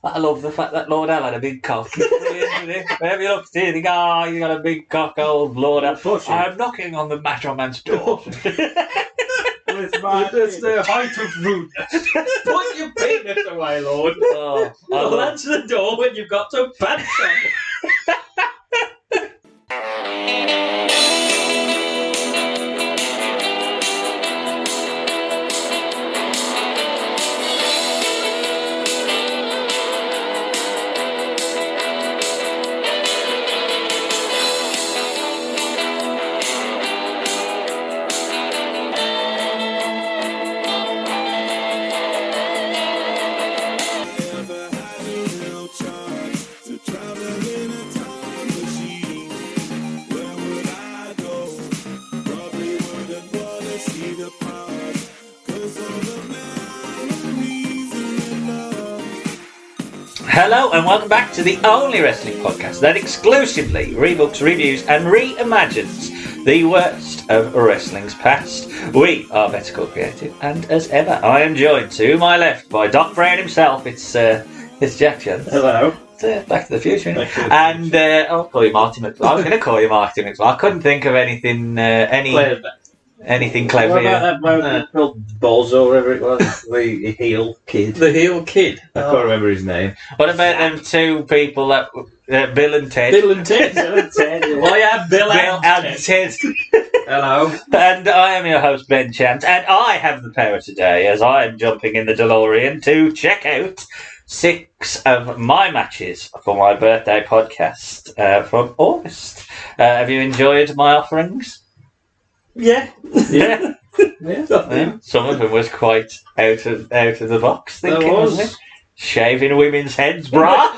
I love the fact that Lord Al had a big cock. Whenever you look at it, you think, you got a big cock, old Lord Al. I'm knocking on the macho man's door. That's the height of rudeness. Put your penis away, Lord. I'll answer the door when you've got some pants on. Hello and welcome back to the only wrestling podcast that exclusively rebooks, reviews and reimagines the worst of wrestling's past. We are Better Called Creative, and as ever I am joined to my left by Doc Brown himself. It's Jack Chance. Hello. Back to the Future. And I'll call you Marty McFly. I was going to call you Marty McFly. I couldn't think of anything anything clever. What about that Balls or whatever it was? The heel kid. The heel kid. I can't remember his name. What about them two people that Bill and Ted? Bill and Ted. Well, yeah, Bill and Ted. Hello. And I am your host, Ben Chant, and I have the power today as I am jumping in the DeLorean to check out 6 of my matches for my birthday podcast from August. Have you enjoyed my offerings? Yeah. Yeah. Yeah. Some of them was quite out of the box thinking, wasn't it? Shaving women's heads, brah.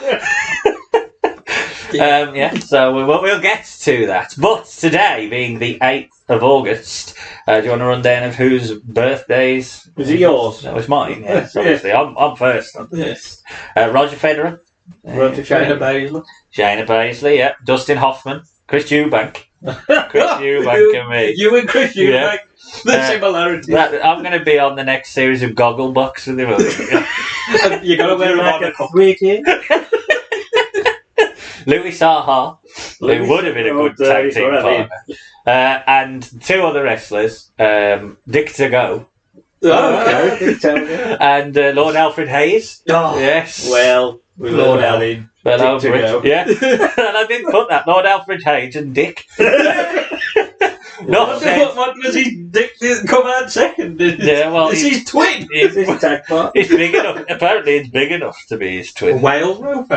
So we'll get to that. But today, being the 8th of August, do you want to run down of whose birthdays? Was it yours? No, it's mine, yes, obviously. I'm first. Yes. Roger Federer. Shayna Baszler. Shayna Baszler, yeah. Dustin Hoffman. Chris Eubank. Chris Eubank and me. You and Chris Eubank. The similarity. I'm going to be on the next series of Gogglebox with him. You got to wear like a sweetie. Louis Saha, who would have been a good tag team partner. And 2 other wrestlers, Dick to Go. Okay. And Lord Alfred Hayes. Oh, yes. Well, with Lord Allen. Well, Alfred, yeah. And I didn't put that. Lord Alfred Hayes and Dick. What was his Dick didn't come out second? Yeah, well, it's his twin. It's his tag part. It's big enough. Apparently, it's big enough to be his twin. Wales rope,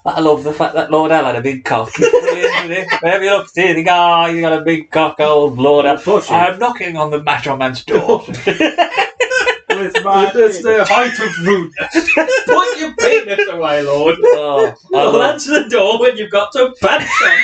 I love the fact that Lord Al had a big cock. Whenever you look at it, you think, you got a big cock, old Lord Al. I'm knocking on the macho man's door. That's the height of rudeness. Put your penis away, Lord. I'll answer the door when you've got some pants on.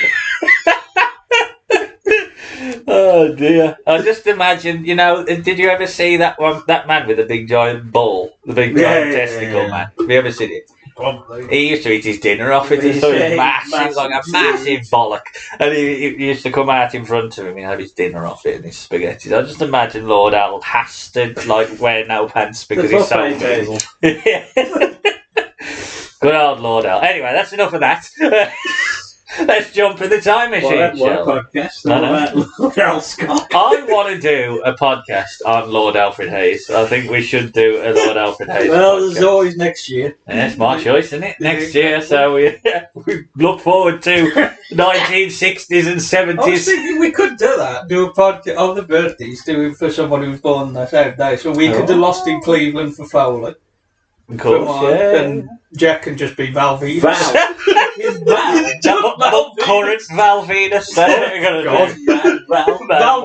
Oh dear! I just imagine, did you ever see that man with the big giant ball, the big giant testicle man? Have you ever seen it? Probably. He used to eat his dinner off it. He was massive, like a massive bollock, and he used to come out in front of him and have his dinner off it and his spaghetti. I just imagine Lord Al has to wear no pants because he's so big. Good old Lord Al. Anyway, that's enough of that. Let's jump in the time machine, shall we? Lord Al Scott. I want to do a podcast on Lord Alfred Hayes. I think we should do a Lord Alfred Hayes podcast. There's always next year. Yeah, it's my choice, isn't it? Next year, so we look forward to 1960s and 70s. I was thinking we could do that. Do a podcast on the birthdays, do it for somebody who was born on the same day. So we could do Lost in Cleveland for Foley. Of course, yeah. And Jack can just be Val Venus. Val current Val Venus. Val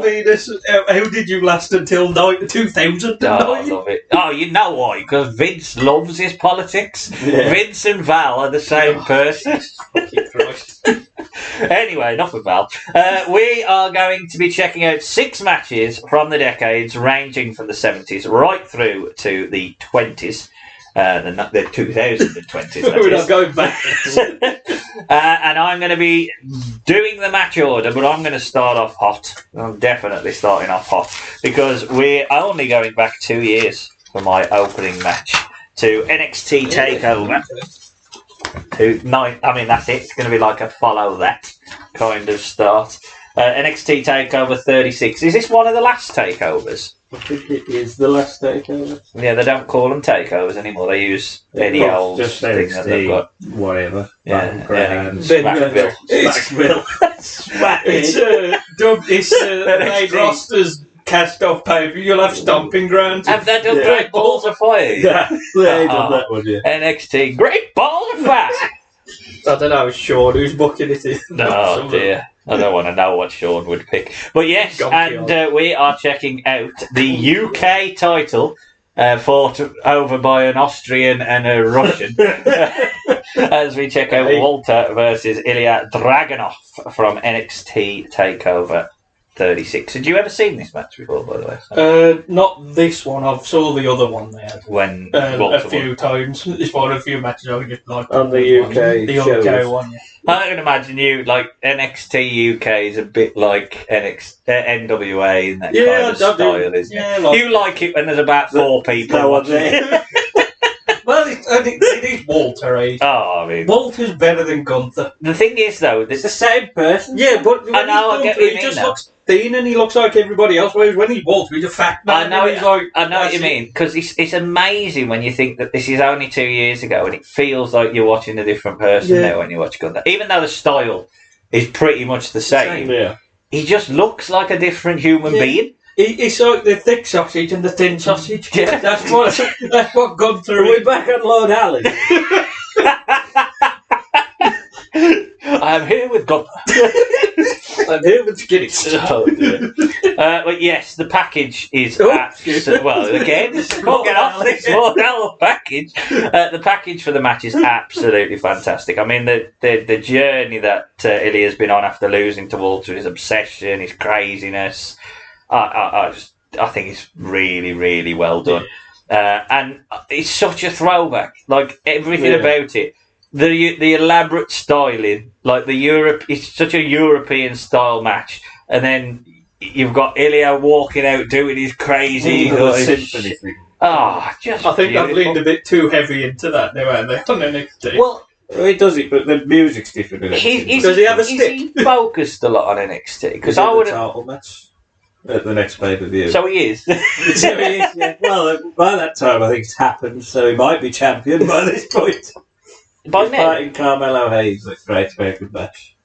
Venus, how did you last until 2000? Oh, I love it. Oh, you know why? Because Vince loves his politics. Yeah. Vince and Val are the same person. Fucking Christ. Anyway, enough of Val. We are going to be checking out 6 matches from the decades ranging from the 70s right through to the 20s. The 2020s. We're not going back. And I'm going to be doing the match order, but I'm going to start off hot. I'm definitely starting off hot because we're only going back 2 years for my opening match to NXT Takeover. That's it. It's going to be like a follow that kind of start. NXT Takeover 36. Is this one of the last takeovers? I think it is the last takeover. Yeah, they don't call them takeovers anymore. They use any old just thing that they've got. Whatever. Yeah, Smackville. It's Lady Roster's cast off paper. You'll have stomping grounds. Have they done Great Balls of Fire? Yeah, they done that one, yeah. NXT Great Balls of Fire. I don't know, Sean, who's booking it in. Oh dear. I don't want to know what Sean would pick. But yes, we are checking out the UK title fought over by an Austrian and a Russian as we check out Walter versus Ilya Dragunov from NXT TakeOver 36. Had you ever seen this match before, by the way? Not this one. I've saw the other one they had. When a few times. It's one of a few matches I just like. On the UK shows. UK one, yeah. I can imagine you, like, NXT UK is a bit like NWA in that kind of style, isn't it? You like it when there's about 4 people watching. Well, it is Walter, eh? Oh, I mean... Walter's better than Gunther. The thing is, though... It's the same person. Yeah, but I know, I get what you mean, he just looks thin and he looks like everybody else, whereas when he's Walter, he's a fat man. I know what you mean, because it's amazing when you think that this is only 2 years ago and it feels like you're watching a different person now when you watch Gunther. Even though the style is pretty much the same, he just looks like a different human being. He's like the thick sausage and the thin sausage. Yeah. That's what Gunther is. We're back on Lord Allen. I'm here with Gunther. I'm here with Skinny. Oh, dear. But yes, the package is well, again, can't get off this Lord Allen package. The package for the match is absolutely fantastic. I mean, the journey that Ilya's been on after losing to Walter, his obsession, his craziness. I think it's really, really well done. And it's such a throwback. Like, everything about it. The elaborate styling, like it's such a European style match. And then you've got Ilya walking out doing his crazy symphony thing. I think I've leaned a bit too heavy into that now, aren't they, on NXT? Well, it does it, but the music's different. Does he have a stick? He's focused a lot on NXT because I would title match at the next pay-per-view. So he is. So he is, yeah. Well, by that time, I think it's happened, so he might be champion by this point. By now? Fighting Carmelo Hayes, like, great good match.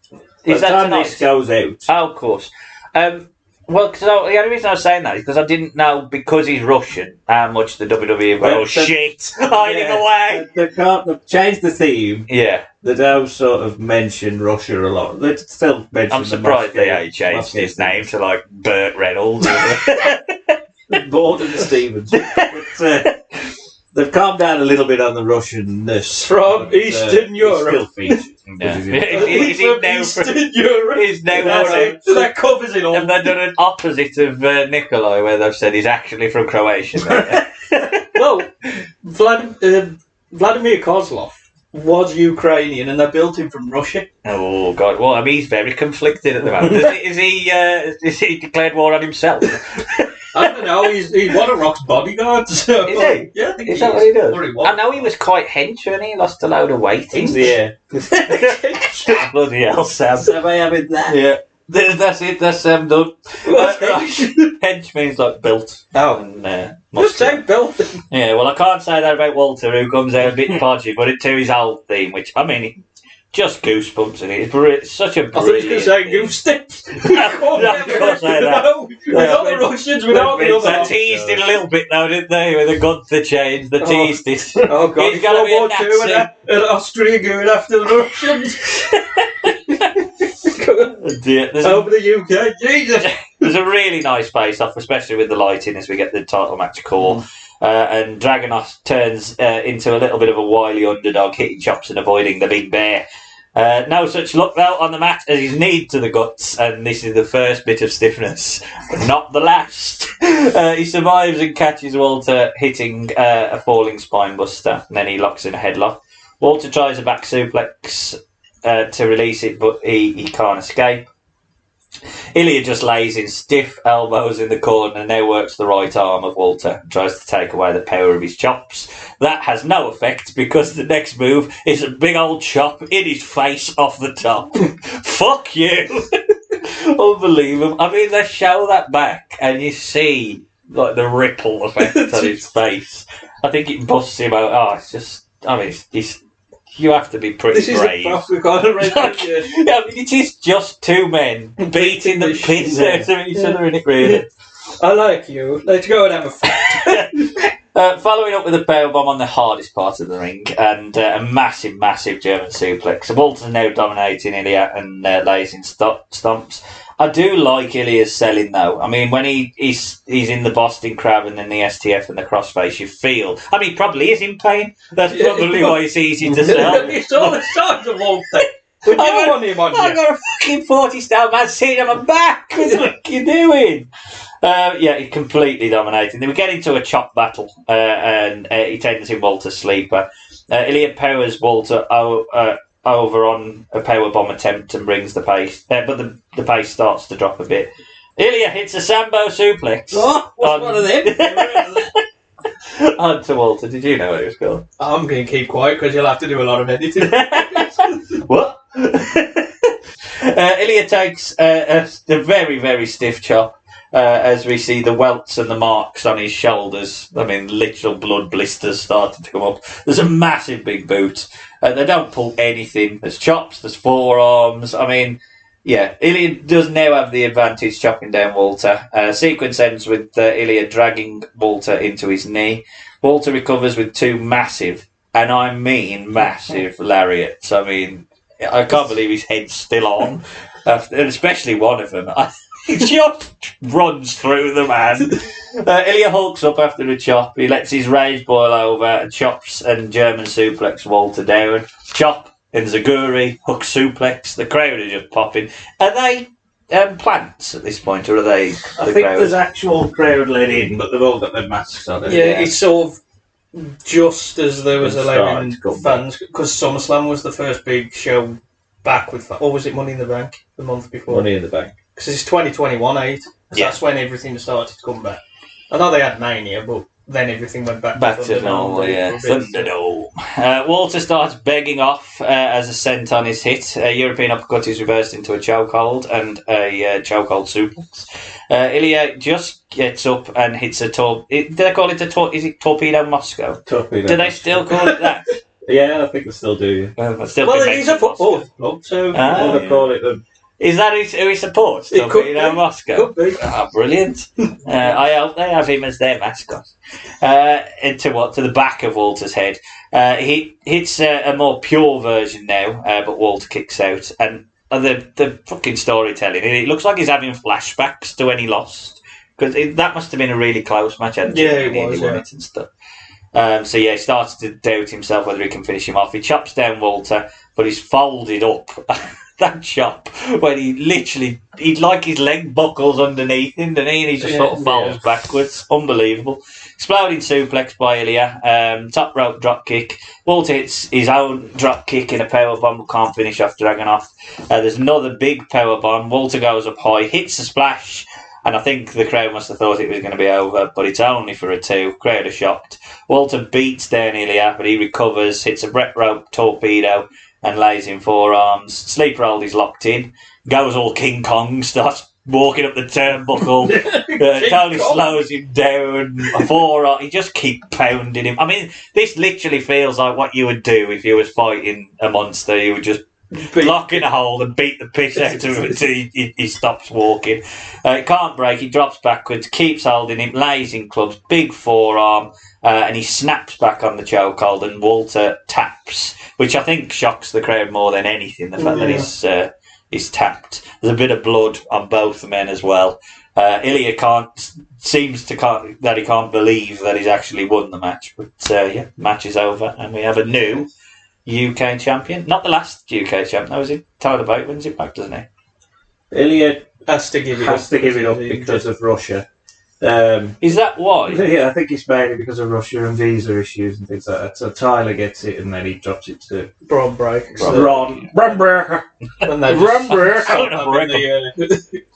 Is that tonight? This goes out. Oh, of course. Well, the only reason I was saying that is because I didn't know, because he's Russian, how much the WWE were shit hiding away. They've changed the theme. Yeah. They don't sort of mention Russia a lot. They still mention. I'm surprised they changed his name to like Burt Reynolds. Gordon Stevens. But, they've calmed down a little bit on the Russianness. From Eastern Europe. Still features. He's from Eastern Europe. He's now that covers it all. And they've done an opposite of Nikolai, where they've said he's actually from Croatia. Well, Vladimir Kozlov was Ukrainian, and they built him from Russia. Oh God! Well, I mean, he's very conflicted at the moment. Is he declared war on himself? I don't know. He's one of Rock's bodyguards. So, is he? Yeah, I think is that what he does? I know he was quite hench when he lost a load of weight. Yeah. Bloody hell, Sam. So I having that. Yeah. That's it. That's Sam done. Hench means like built. Oh, and just say built. Yeah. Well, I can't say that about Walter, who comes out a bit podgy, but to his old theme, which I mean. Just goosebumps in it. It's such a brilliant... I thought you were going to say goose sticks. I can't say that. No, without the Russians, without the other... They teased it a little bit now, didn't they? With the Gunther change, they teased it. Oh, God. He's going to be a Nazi. And Austria going after the Russians. Over the UK. Jesus. There's a really nice face-off, especially with the lighting as we get the title match call. And Dragunov turns into a little bit of a wily underdog, hitting chops and avoiding the big bear. No such luck though on the mat as he's kneed to the guts, and this is the first bit of stiffness, but not the last. He survives and catches Walter hitting a falling spine buster, and then he locks in a headlock. Walter tries a back suplex to release it, but he can't escape. Ilya just lays in stiff elbows in the corner and now works the right arm of Walter and tries to take away the power of his chops. That has no effect because the next move is a big old chop in his face off the top. Fuck you! Unbelievable. I mean, they show that back and you see like the ripple effect on his face. I think it busts him out. Oh, it's just... I mean, it's you have to be pretty brave. This is the kind of Yeah, I mean, it is just two men beating the piss out of each other in it, really. I like you. Let's go and have a fight. Following up with a powerbomb on the hardest part of the ring and a massive, massive German suplex. Walter's now dominating Ilya and lays in stomps. I do like Ilya's selling though. I mean, when he's in the Boston Crab and then the STF and the crossface, you feel. I mean, he probably is in pain. That's probably why it's easy to sell. You saw the size of Walter. I got a fucking 40-stone man sitting on my back. What the fuck are you doing? Yeah, he completely dominating. They were getting to a chop battle, and he tends in Walter's sleeper. Ilya powers Walter over on a powerbomb attempt and brings the pace, but the pace starts to drop a bit. Ilya hits a Sambo suplex. Oh, what's one of them? On to Walter. Did you know what it was called? I'm going to keep quiet because you'll have to do a lot of editing. What? Ilya takes a very, very stiff chop as we see the welts and the marks on his shoulders. I mean, literal blood blisters starting to come up. There's a massive big boot. They don't pull anything. There's chops, there's forearms. I mean, yeah, Ilya does now have the advantage chopping down Walter. Sequence ends with Ilya dragging Walter into his knee. Walter recovers with two massive, and I mean massive, lariats. I mean, I can't believe his head's still on, and especially one of them. He just runs through the man. Ilya hulks up after the chop. He lets his rage boil over and chops and German suplex Walter down. Chop and Zaguri, hook suplex. The crowd are just popping. Are they plants at this point, or are they? I think there's actual crowd let in, but they've all got their masks on. Yeah, it's sort of just as there was It's allowing starting to come fans, because SummerSlam was the first big show back with fans. Or was it Money in the Bank the month before? Money in the Bank. Because it's 2021, 8. Yeah. That's when everything started to come back. I know they had Mania, but then everything went back to normal, yeah. Thunderdome. Walter starts begging off as a cent on his hit. European uppercut is reversed into a chokehold and a chokehold suplex. Ilya just gets up and hits a did they call it is it Torpedo Moscow? Torpedo. Do they still call it that? Yeah, I think they still do. Well, it is a football club, so They call it the. Is that who he supports? It could Torpedo be. Moscow. Could be. Ah, brilliant. I hope they have him as their mascot. To the back of Walter's head. He hits a more pure version now, but Walter kicks out. And the fucking storytelling, it looks like he's having flashbacks to when he lost. Because that must have been a really close match, hadn't Yeah, it? it was, yeah. And stuff. So he starts to doubt himself whether he can finish him off. He chops down Walter, but he's folded up. That chop when he'd like his leg buckles underneath him, and he just sort of falls backwards. Unbelievable. Exploding suplex by Ilya. Top rope drop kick. Walter hits his own drop kick in a powerbomb, but can't finish off Dragunov. There's another big powerbomb. Walter goes up high, hits a splash, and I think the crowd must have thought it was going to be over, but it's only for a 2. Crowd are shocked. Walter beats down Ilya, but he recovers, hits a Bret rope torpedo, and lays in forearms. Sleeper hold is locked in. Goes all King Kong, starts walking up the turnbuckle. Tony slows him down. Forearm. He just keeps pounding him. I mean, this literally feels like what you would do if you was fighting a monster. You would just lock in a hole and beat the piss out of him until he stops walking. He can't break. He drops backwards, keeps holding him, lays in clubs, big forearm, and he snaps back on the chokehold, and Walter taps, which I think shocks the crowd more than anything, the fact that he's tapped. There's a bit of blood on both men as well. Ilya seems that he can't believe that he's actually won the match. But match is over, and we have a new UK champion. Not the last UK champion, though, is it? Tyler Bate wins it back, doesn't he? Ilya has to give it up because of Russia. Is that why? Yeah, I think it's mainly because of Russia and visa issues and things like that. So Tyler gets it and then he drops it to Bron break. Ron Breaker. When they Ron Breaker. stop them in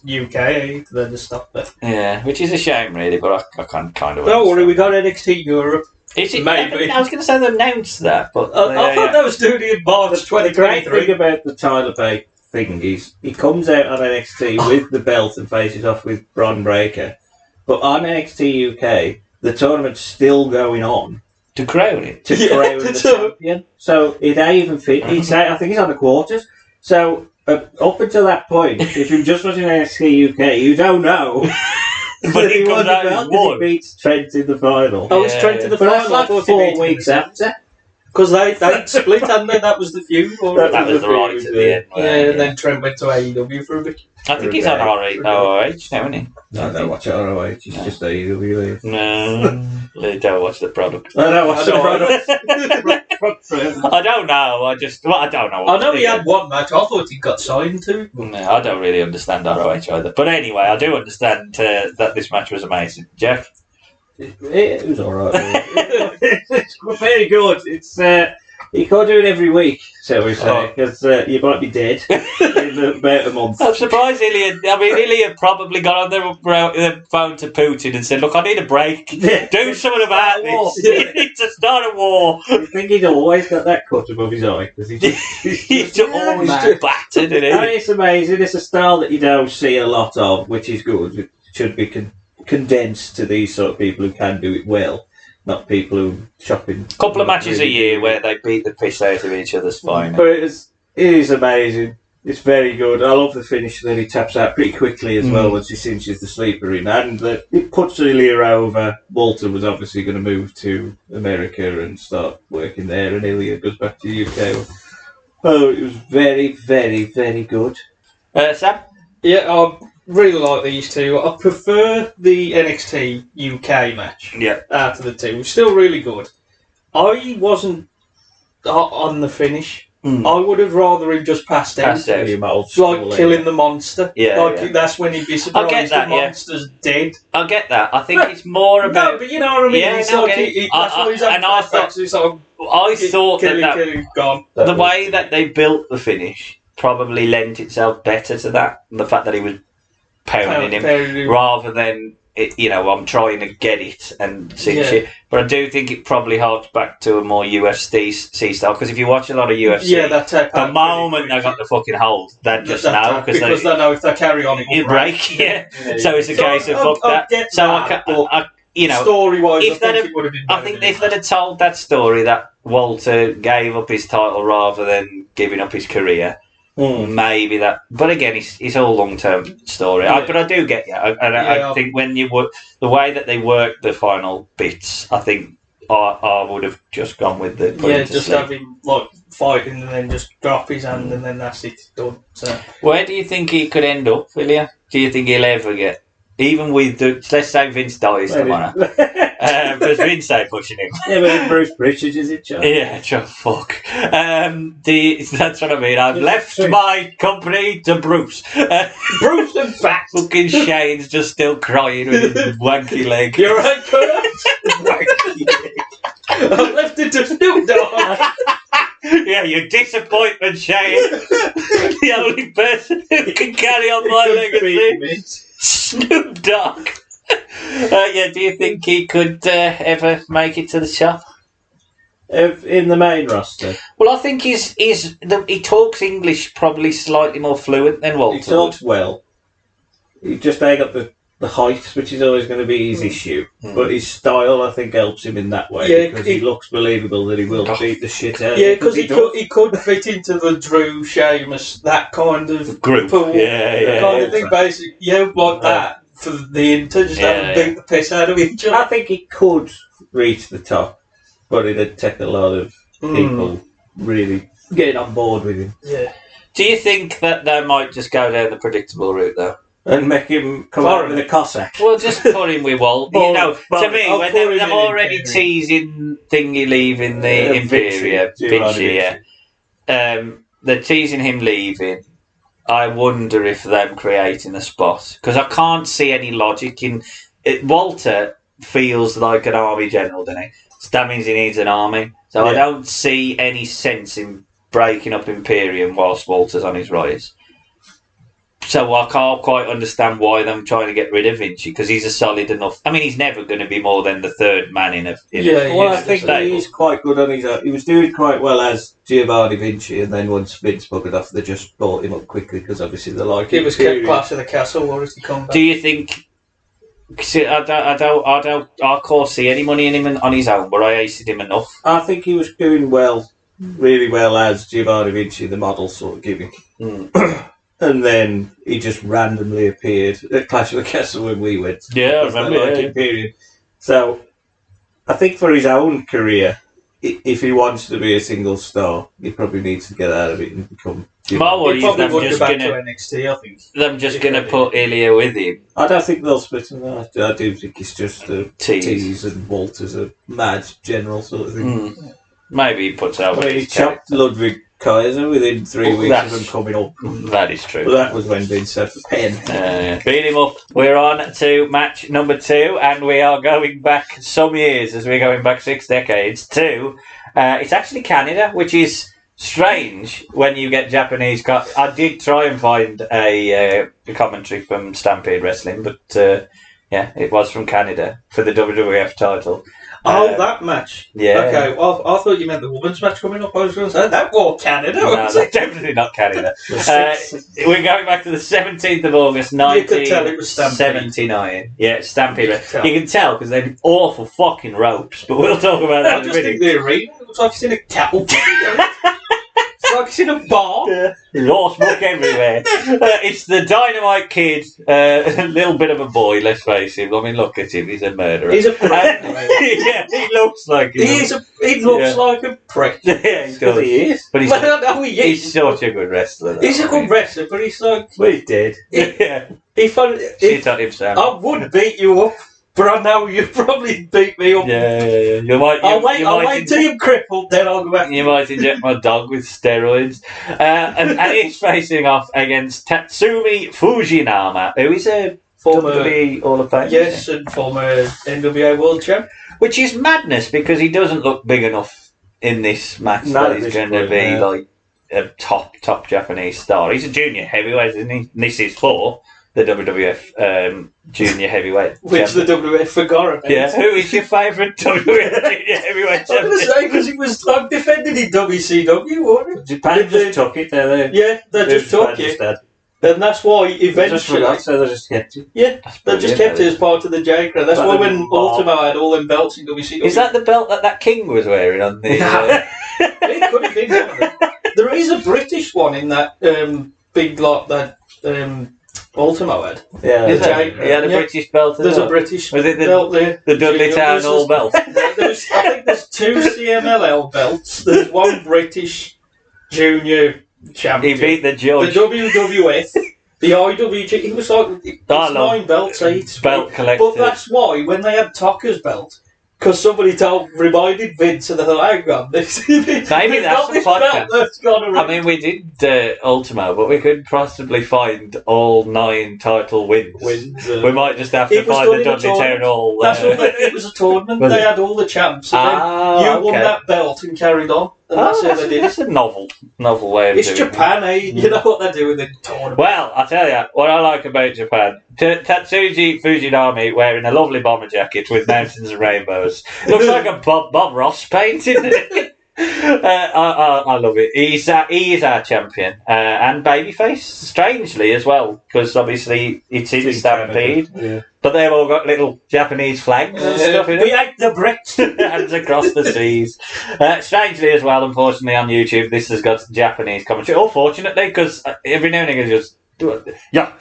the UK, then just stop it. Yeah, which is a shame, really, but I can kind of. Don't worry, we got NXT Europe. Is it? Maybe. I was going to say they announced that, but I thought that was doing it in March The great 2023. thing about the Tyler Bate thing is he comes out on NXT with the belt and faces off with Bron Breaker. But on NXT UK, the tournament's still going on to crown it. to crown the champion. So it ain't even fit. I think he's on the quarters. So up until that point, if you're just watching NXT UK, you don't know. But he won comes the out belt and 'cause won. he beats Trent in the final. I was Trent in the But that's final. like 4 weeks after. Because they split, and then that was the feud. That was the right at the end. Yeah, and then Trent went to AEW for a bit. I think he's on ROH now, isn't he? No, I don't watch ROH. It's just AEW. No, they don't watch the product. I don't watch the product. I don't know. I don't know. I know he had one match. I thought he got signed to. No, I don't really understand ROH either. But anyway, I do understand that this match was amazing. Jack? It was alright. It's very good. It's you can't do it every week, shall we say, because you might be dead in about a month. I'm surprised Ilya probably got on the phone to Putin and said, "Look, I need a break. Do something about this. You need to start a war." I think he's always got that cut above his eye because he's always battered, isn't he? And it's amazing. It's a style that you don't see a lot of, which is good. It should be condensed to these sort of people who can do it well, not people who shopping. A couple of matches a year where they beat the piss out of each other's fine. But it is amazing. It's very good. I love the finish that he taps out pretty quickly as well once he cinches the sleeper in, and it puts Ilya over. Walter was obviously going to move to America and start working there, and Ilya goes back to the UK. Oh, it was very, very, very good. Sam? Yeah, I really like these two. I prefer the NXT UK match out of the two. It's still really good. I wasn't on the finish. I would have rather him just passed out. It's like killing the monster. That's when he'd be surprised the monster's dead. I get that. I think it's more about... No, but you know what I mean? Yeah, it's no, like that's what he's having flashbacks. It's like, I thought killing, gone. The way that they built the finish probably lent itself better to that. The fact that he was pounding him rather than I'm trying to get it and cinch it. But I do think it probably harks back to a more UFC style, because if you watch a lot of UFC, the moment they got the fucking hold, they just know because they know if they carry on, it will break. So it's a case of fuck that. So story-wise, I think it would have been better. I think if they'd have told that story that Walter gave up his title rather than giving up his career. Maybe that, but again, it's all long-term story. But I do get you, I think when you work the way that they work the final bits, I think I would have just gone with the just have him like fighting and then just drop his hand and then that's it, done. So where do you think he could end up, Ilya? Do you think he'll ever get? Even with let's say Vince dies tomorrow, because Vince ain't pushing him. Yeah, but Bruce Pritchard is it, John? Yeah, fuck. That's what I mean. I've left my company to Bruce. Bruce and Fat. Fucking Shane's just still crying with his wanky leg. You're right, wanky leg. I left it to Snoop Dogg. Yeah, your disappointment, Shane. The only person who can carry on my legacy. Snoop Dogg. Do you think he could ever make it to the top? In the main roster? Well, I think he talks English probably slightly more fluent than Walter. He talks well. He just ain't got the height, which is always going to be his issue. But his style, I think, helps him in that way, because he looks believable that he will beat the shit out of him. Yeah, because he could fit into the Drew, Sheamus, that kind of group. Pool, kind of thing, basically. Yeah, like that. For the Inter, just have to beat the piss out of each other. I think he could reach the top, but it'd take a lot of people really getting on board with him. Yeah. Do you think that they might just go down the predictable route, though? And make him come out with a Cossack? Well, just put him with Walt. To me, when they're already teasing Thingy leaving the Imperium, they're teasing him leaving. I wonder if them creating a spot, because I can't see any logic in Walter feels like an army general, doesn't he? So that means he needs an army. So I don't see any sense in breaking up Imperium whilst Walter's on his rise. So I can't quite understand why them trying to get rid of Vinci, because he's a solid enough. I mean, he's never going to be more than the third man in a. Well, I think he's quite good on his own. He was doing quite well as Giovanni Vinci, and then once Vince buggered off, they just brought him up quickly because obviously they like him. He was kept class of the castle, or is he come back? Do you think? See, I can't see any money in him on his own, but I hated him enough. I think he was doing well, really well as Giovanni Vinci, the model sort of gimmick. And then he just randomly appeared at Clash of the Castle when we went. Yeah, I remember. Period. So, I think for his own career, if he wants to be a single star, he probably needs to get out of it and become. My worry is them just going to NXT. I think them just going to put Ilya with him. I don't think they'll split him. I do think it's just a tease, and Walter's a mad general sort of thing. Maybe he puts out. He chopped Ludwig Kaiser within 3 weeks of him coming up. That is true. Well, that was when Vince had the pen. Beat him up. We're on to match number 2, and we are going back some years, as we're going back 6 decades, to... it's actually Canada, which is strange when you get Japanese... I did try and find a commentary from Stampede Wrestling, but it was from Canada for the WWF title. That match. Yeah. Okay, well, I thought you meant the women's match coming up. I was going to say, that was Canada. No, that's definitely not Canada. We're going back to the 17th of August, 1979. Yeah, Stampede. You can tell because they're awful fucking ropes, but we'll talk about that in a minute. I just think the arena looks like it's in a cattle. It's like it's in a bar. There's horse book everywhere. It's the Dynamite Kid, a little bit of a boy, let's face him. I mean, look at him, he's a murderer. He's a prick. Yeah, he looks like him. He looks like a prick. Yeah, he does. He is. But he's such a good wrestler. He's a good wrestler, but he's like... Well, he's dead. If I would beat you up, but I know you probably beat me up. Yeah. I'll wait till you're crippled, then I'll go back. You might inject my dog with steroids. And he's facing off against Tatsumi Fujinama, who is a former WWE Hall of Fame. Yes, and former NWA World Champ. Which is madness, because he doesn't look big enough in this match that he's going to be like a top Japanese star. He's a junior heavyweight, isn't he? And this is for the WWF Junior Heavyweight. Which the WWF forgot about. Yeah, who is your favourite WWF Junior Heavyweight champion? I'm going to say, because he was defended in WCW, wasn't it? Japan just took it, Yeah, they just took it. And that's why eventually... they just kept it. Yeah, they just kept it as part of the J Crown. That's why when Ultimo had all them belts in WCW... Is that the belt that King was wearing on the... It could have been one of them. There is a British one in that big lot that... Ultimo had. Yeah, he had a British belt. There's a British belt there. The Dudley Town Hall belt. I think there's 2 CMLL belts. There's 1 British junior champion. He beat the judge. The WWF. The IWG. He was like 9 belts each. Belt collector. But that's why when they had Tucker's belt. Because somebody reminded Vince, and they thought, hang on, maybe that's the podcast. I mean, we did Ultimo, but we could possibly find all 9 title wins. We might just have to find the Dudley Town Hall. It was a tournament. They had all the champs. And then won that belt and carried on. And that's how they did it. That's a novel way of doing it. It's Japan, eh? You know what they do with the tournament. Well, I tell you, what I like about Japan, Tatsuji Fujinami wearing a lovely bomber jacket with mountains and rainbows. Looks like a Bob Ross painting. I love it. He is our champion. And babyface, strangely as well, because obviously it's in Stampede. Yeah. But they've all got little Japanese flags and stuff in it. We like the Bret. Hands across the seas. Strangely as well, unfortunately, on YouTube, this has got Japanese commentary. Or fortunately, because every now and again, just do it. Yeah.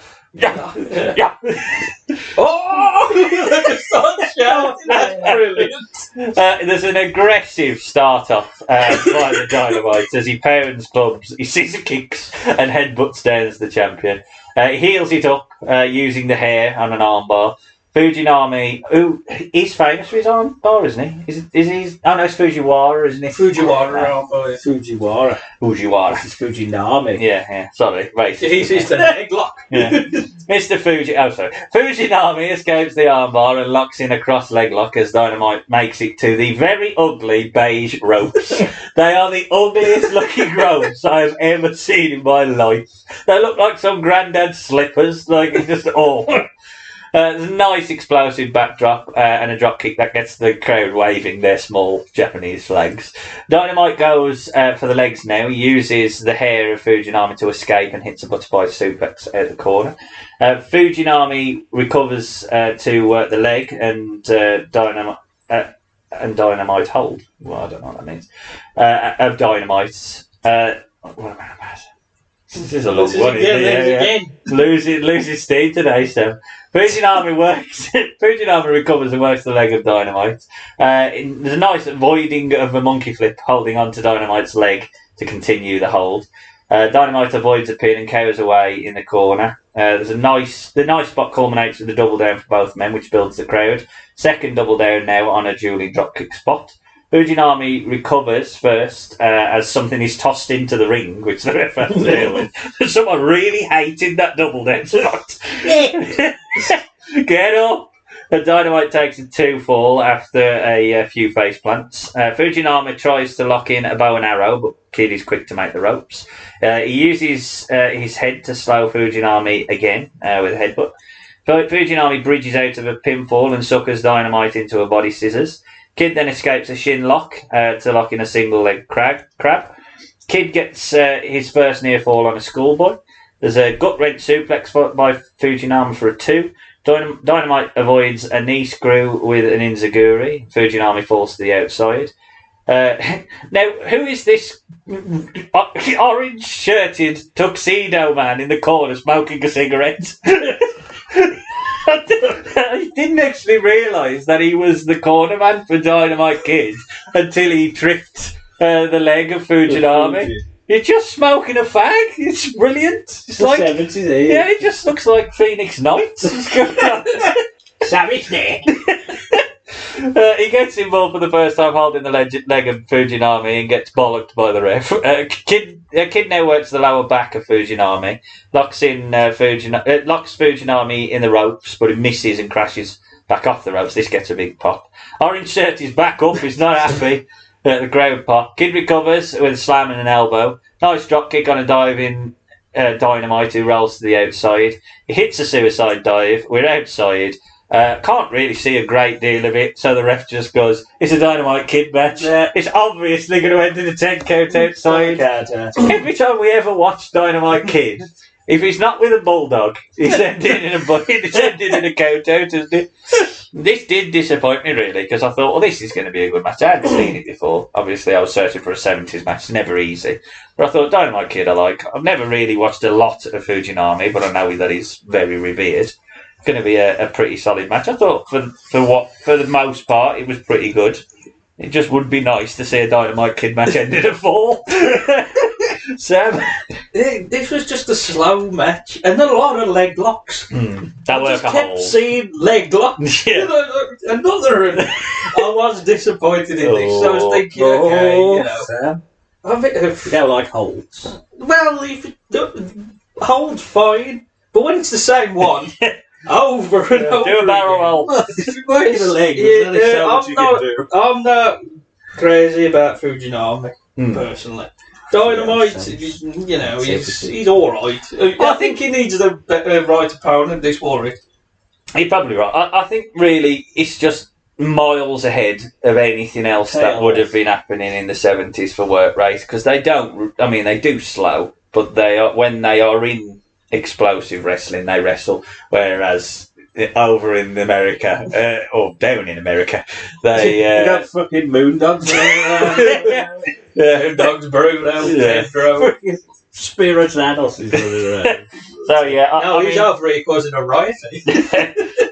Oh! They just start shouting. That's brilliant. There's an aggressive start-off by the Dynamite as he pounds clubs, he scissor kicks and headbutts down as the champion. He heals it up using the hair on an armbar. Fujinami, who is famous for his arm bar, isn't he? Is he? Oh no, it's Fujiwara, isn't it? Fujiwara, Fujiwara. Fujiwara. This is Fujinami. Yeah. Sorry, racist. He's the leg lock. Yeah. Mr. Fujinami escapes the armbar and locks in a cross leg lock as Dynamite makes it to the very ugly beige ropes. They are the ugliest looking ropes I have ever seen in my life. They look like some granddad's slippers. Like, it's just awful. There's a nice explosive backdrop and a drop kick that gets the crowd waving their small Japanese flags. Dynamite goes for the legs now. He uses the hair of Fujinami to escape and hits a butterfly suplex at the corner. Fujinami recovers to the leg and Dynamite hold. Well, I don't know what that means. Of Dynamite. What am I about? This is a long one. Losing steam today, Steph. Fujinami recovers and works the leg of Dynamite. There's a nice avoiding of a monkey flip, holding onto Dynamite's leg to continue the hold. Dynamite avoids a pin and cowers away in the corner. The nice spot culminates with a double down for both men, which builds the crowd. Second double down now on a dueling dropkick spot. Fujinami recovers first as something is tossed into the ring, which the ref has to deal with. Someone really hated that double down spot. Get up! Dynamite takes a 2 fall after a few face plants. Fujinami tries to lock in a bow and arrow, but Kid is quick to make the ropes. He uses his head to slow Fujinami again with a headbutt. Fujinami bridges out of a pinfall and suckers Dynamite into a body scissors. Kid then escapes a shin lock to lock in a single leg crab. Kid gets his first near fall on a schoolboy. There's a gut wrench suplex by Fujinami for a 2. Dynamite avoids a knee screw with an enziguri. Fujinami falls to the outside. Now, who is this orange shirted tuxedo man in the corner smoking a cigarette? I didn't actually realise that he was the corner man for Dynamite Kid until he tripped the leg of Fujinami. You're just smoking a fag. It's brilliant. It's like 70s, yeah, it just looks like Phoenix Knights. Savage there. He gets involved for the first time holding the leg of Fujinami and gets bollocked by the ref. Kid now works the lower back of Fujinami, locks Fujinami in the ropes, but he misses and crashes back off the ropes. This gets a big pop. Orange shirt is back up. He's not happy. The crowd pop. Kid recovers with a slam and an elbow. Nice drop kick on a diving Dynamite who rolls to the outside. He hits a suicide dive. We're outside. Can't really see a great deal of it, so the ref just goes, it's a Dynamite Kid match. Yeah. It's obviously going to end in a 10 count outside. Every time we ever watch Dynamite Kid, if he's not with a bulldog, he's ending in a count out, isn't it? This did disappoint me, really, because I thought, well, this is going to be a good match. I hadn't seen it before. Obviously, I was searching for a 70s match. It's never easy. But I thought, Dynamite Kid I like. I've never really watched a lot of Fujinami, but I know that he's very revered. It's going to be a pretty solid match. I thought, for the most part, it was pretty good. It just would be nice to see a Dynamite Kid match end in a fall. Sam? This was just a slow match and a lot of leg locks. That I just kept seeing leg locks. Yeah. Another. I was disappointed in this. So I was thinking, okay, you know. Sam. A bit of, you don't like holds. well, if it holds fine, but when it's the same one over and over, do a barrel roll. If you're working the leg, I'm not crazy about Fujinami personally. Dynamite, you know, he's all right. I think he needs the right opponent. This worry. You're probably right. I think really it's just miles ahead of anything else that would have been happening in the 70s for work rate, because they don't. I mean, they do slow, but they are when they are in explosive wrestling, they wrestle. Whereas over in America, or down in America, they got fucking moondogs. Dogs Bruno, Pedro, Spirits and adults is running around. So yeah, I mean, he's over here causing a riot.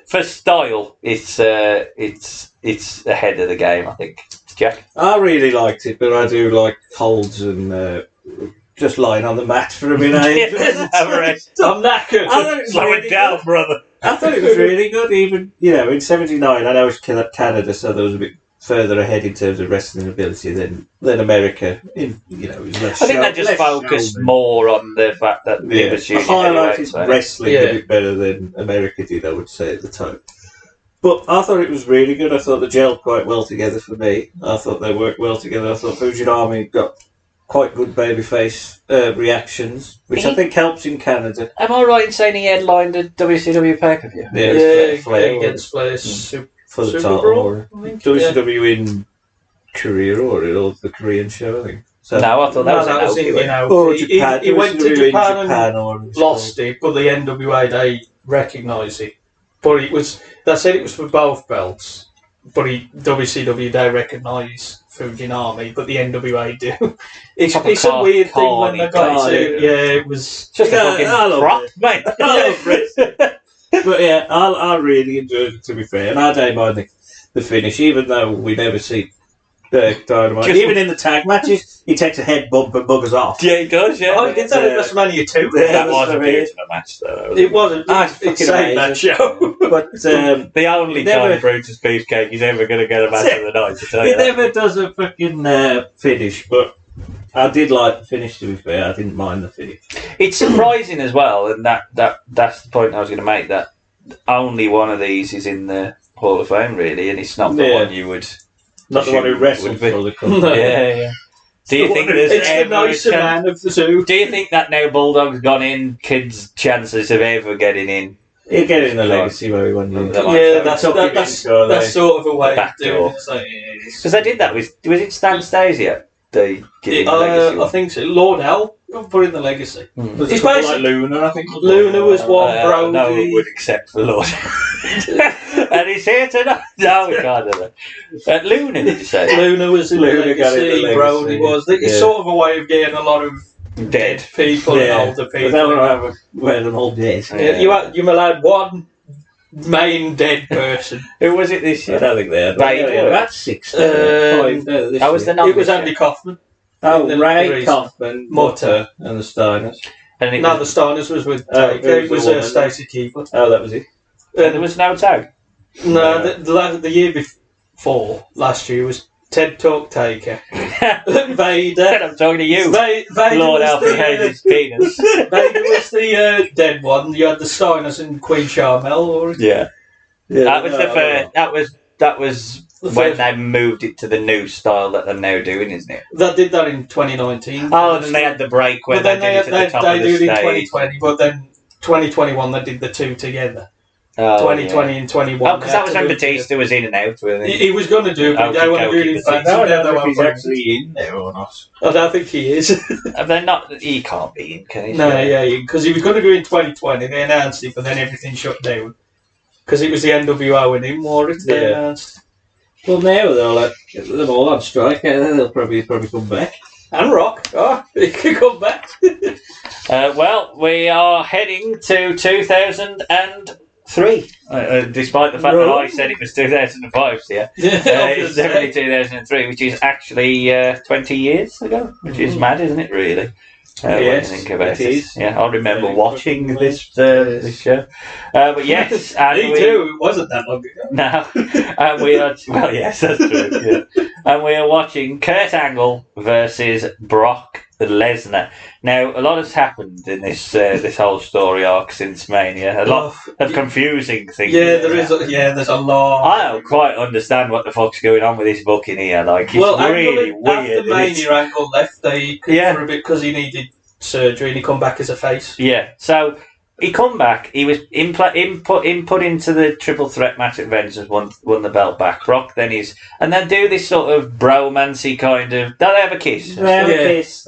For style, it's ahead of the game, I think. Jack, I really liked it, but I do like holds and just lying on the mat for a minute. Have a rest. I'm knackered. Slow it down, brother. I thought it was really good. Even in '79, I know it was Canada, so there was a bit further ahead in terms of wrestling ability than America. It was less. I think they just focused more on the fact that it was junior highlighted wrestling a bit better than America did, I would say at the time. But I thought it was really good. I thought they gelled quite well together for me. I thought they worked well together. I thought Fujinami got quite good babyface reactions, which I think helps in Canada. Am I right in saying he headlined a WCW pay-per-view? Yeah, against Flair's for the title. WCW in Korea or the Korean show, I think. So, no, I thought that was in Japan. He went to Japan and lost it. it, but the NWA, they recognised it. But they said it was for both belts, but WCW, they recognise Fujinami, but the NWA do. It's a weird thing when they got it. Yeah, it was just a fucking crap, mate. I love wrestling. But yeah, I really enjoyed it, to be fair, and I don't mind the finish, even though we never see Dynamite. Even in the tag matches, he takes a head bump and buggers off. Yeah, he does, yeah. Oh, he did that in WrestleMania 2. That was a bit of a match, though. It wasn't. It saved that show. But the only time Brutus Beefcake is ever going to get a match of the night, to tell you. He never does a fucking finish, but I did like the finish, to be fair. I didn't mind the finish. It's surprising as well, and that's the point I was going to make, that only one of these is in the Hall of Fame, really, and it's not the one you would... Not the one who wrestled for the company. Yeah. Do you think there's the nicer man of the two? Do you think that now Bulldog's gone in, Kid's chances of ever getting in? He'll get in the legacy where he won. Yeah, that's sort of a way of doing it. Because they did that was it Stan Stasia? They get in the legacy one? I think so. Lord L put in the legacy. It's basically like Luna, I think. Luna was one, Brody. No one would accept for Lord. And he's here tonight. No, we can't do that. Luna, did you say? Luna was in the legacy. Brody was. It's sort of a way of getting a lot of dead people and older people. But they'll wear them all dead. You allowed one main dead person. Who was it this year? I don't think they had. That's 6. That was the number. It was Andy Kaufman. Oh, Ray Kaufman, Mutter, and the Steiners. The Steiners was with Taker. It was Stacey Keebler. Oh, that was it. And there was no tag. No, the year before, last year, was Ted Talk Taker. Vader. I'm talking to you. Vader Lord Alfie hates his penis. Vader was the dead one. You had the Steiners and Queen Charmel. Yeah. That was the first. That was when they moved it to the new style that they're now doing, isn't it? They did that in 2019. Oh, and then they had the break where they did it to the top of the stage. They did it in 2020, but then 2021 they did the two together. 2020 and 21. Oh, because that was when Batista was in and out, wasn't he? He was going to do it, but they want to do it in fancy. I don't know if he's actually in there or not. I don't think he is. They're not. He can't be in, can he? No, because he was going to go in 2020. They announced it, but then everything shut down. Because it was the NWO and him, or it they announced. Well, now they're all on strike. They'll probably come back. And Rock. Oh, he could come back. Well, we are heading to 2003. Despite the fact that I said it was 2005, it's definitely 2003, which is actually 20 years ago, which is mad, isn't it, really? When you think about it. Yeah, I remember watching this show. But yes, me too. It wasn't that long ago. No, and we are. Well, yes, that's true. Yeah. And we are watching Kurt Angle versus Brock Lesnar. Now, a lot has happened in this whole story arc since Mania. A lot of confusing things. Yeah, there's a lot. I don't quite understand what the fuck's going on with this booking here. Like, it's really weird. After Mania, Angle left, they for a bit because he needed surgery, and he come back as a face. Yeah, so he come back. He was input into the triple threat match at Vengeance, won the belt back. Brock then and then do this sort of bromancy kind of. Don't they have a kiss? They have a kiss.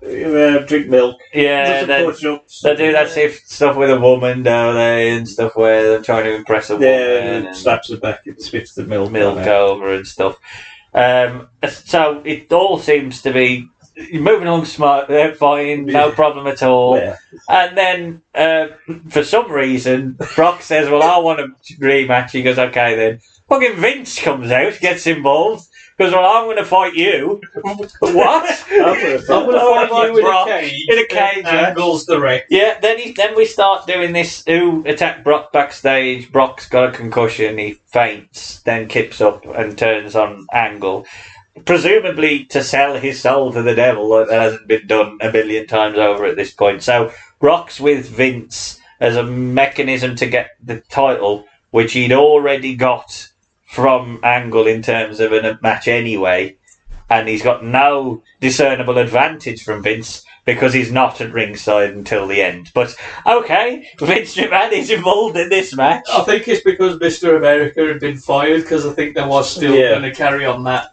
Drink milk. Yeah, they do that stuff with a woman, don't they, and stuff where they're trying to impress a woman. Yeah, and slaps her back and spits the milk over and stuff. So it all seems to be moving along smart, fine, no problem at all. Yeah. And then, for some reason, Brock says, well, I want a rematch. He goes, okay then. Fucking Vince comes out, gets involved. Because I'm going to fight you. What? I'm going to fight you Brock in a cage. Angle's the wreck. Yeah, then we start doing this. Who attacked Brock backstage? Brock's got a concussion. He faints, then kips up and turns on Angle. Presumably to sell his soul to the devil, like that hasn't been done a million times over at this point. So Brock's with Vince as a mechanism to get the title, which he'd already got from Angle in terms of a match anyway, and he's got no discernible advantage from Vince because he's not at ringside until the end. But okay, Vince McMahon is involved in this match. I think it's because Mr. America had been fired, because I think they was still going to carry on that.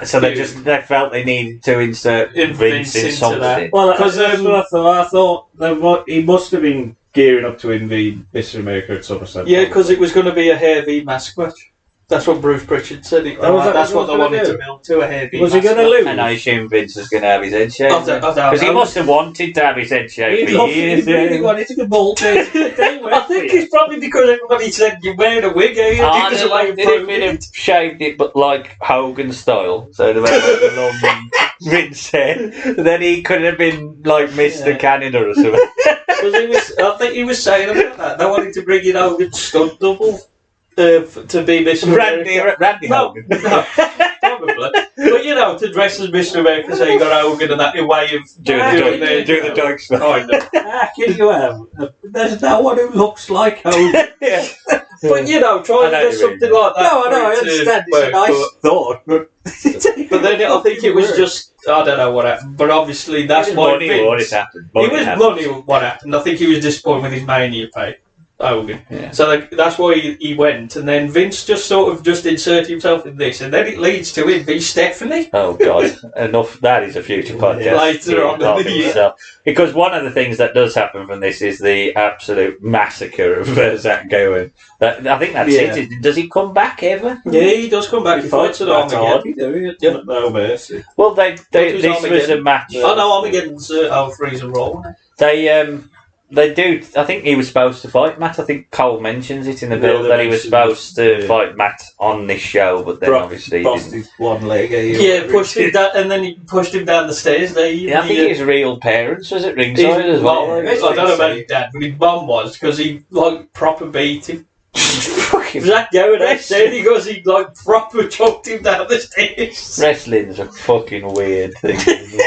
So they felt they needed to insert Vince in something. That. Well, because that's what I thought. I thought he must have been gearing up to invade Mr. America at SummerSlam. Yeah, because it was going to be a heavy mask match. That's what Bruce Pritchard said. That's what they wanted to build to, a heavy Was he going to lose? And I assume Vince was going to have his head shaved. Because he must have wanted to have his head shaved for years. He really wanted to get bald. I think it's probably because everybody said you're wearing a wig. They didn't have shaved it, but like Hogan style. So they went like a long Vince head. Then he could have been like Mr. Canada or something. I think he was saying about that. They wanted to bring in Hogan's stunt double. To be Mr. Randy Hogan. No, probably. But to dress as Mr. America, so you got Hogan and that way of doing the dog stuff. Kind of. Can you have? There's no one who looks like Hogan. Yeah. But try and do something like that. No, I know, I understand. It's a nice thought, but then I think it was just, I don't know what happened. But obviously that's why Vince happened. He was bloody what happened. I think he was disappointed with his Mania pay. Hogan. Yeah. So that's why he went, and then Vince just sort of inserted himself in this, and then it leads to him being Stephanie. Oh God, enough. That is a future podcast. Later on in the year. Because one of the things that does happen from this is the absolute massacre of Zach Gowen. I think that's it. Does he come back ever? Yeah, he does come back. He fights at Armageddon. No mercy. Well, this was a match. Oh no, Armageddon's Freezer Raw. They do. I think he was supposed to fight Matt. I think Cole mentions it in the build that he was supposed to fight Matt on this show, but then obviously lost his one leg. Pushed him down, and then he pushed him down the stairs. I think his real parents was at ringside as well. I don't know about his dad, but his mum was, because he proper beat him. Zach Gowen said he proper choked him down the stairs. Wrestling's a fucking weird thing.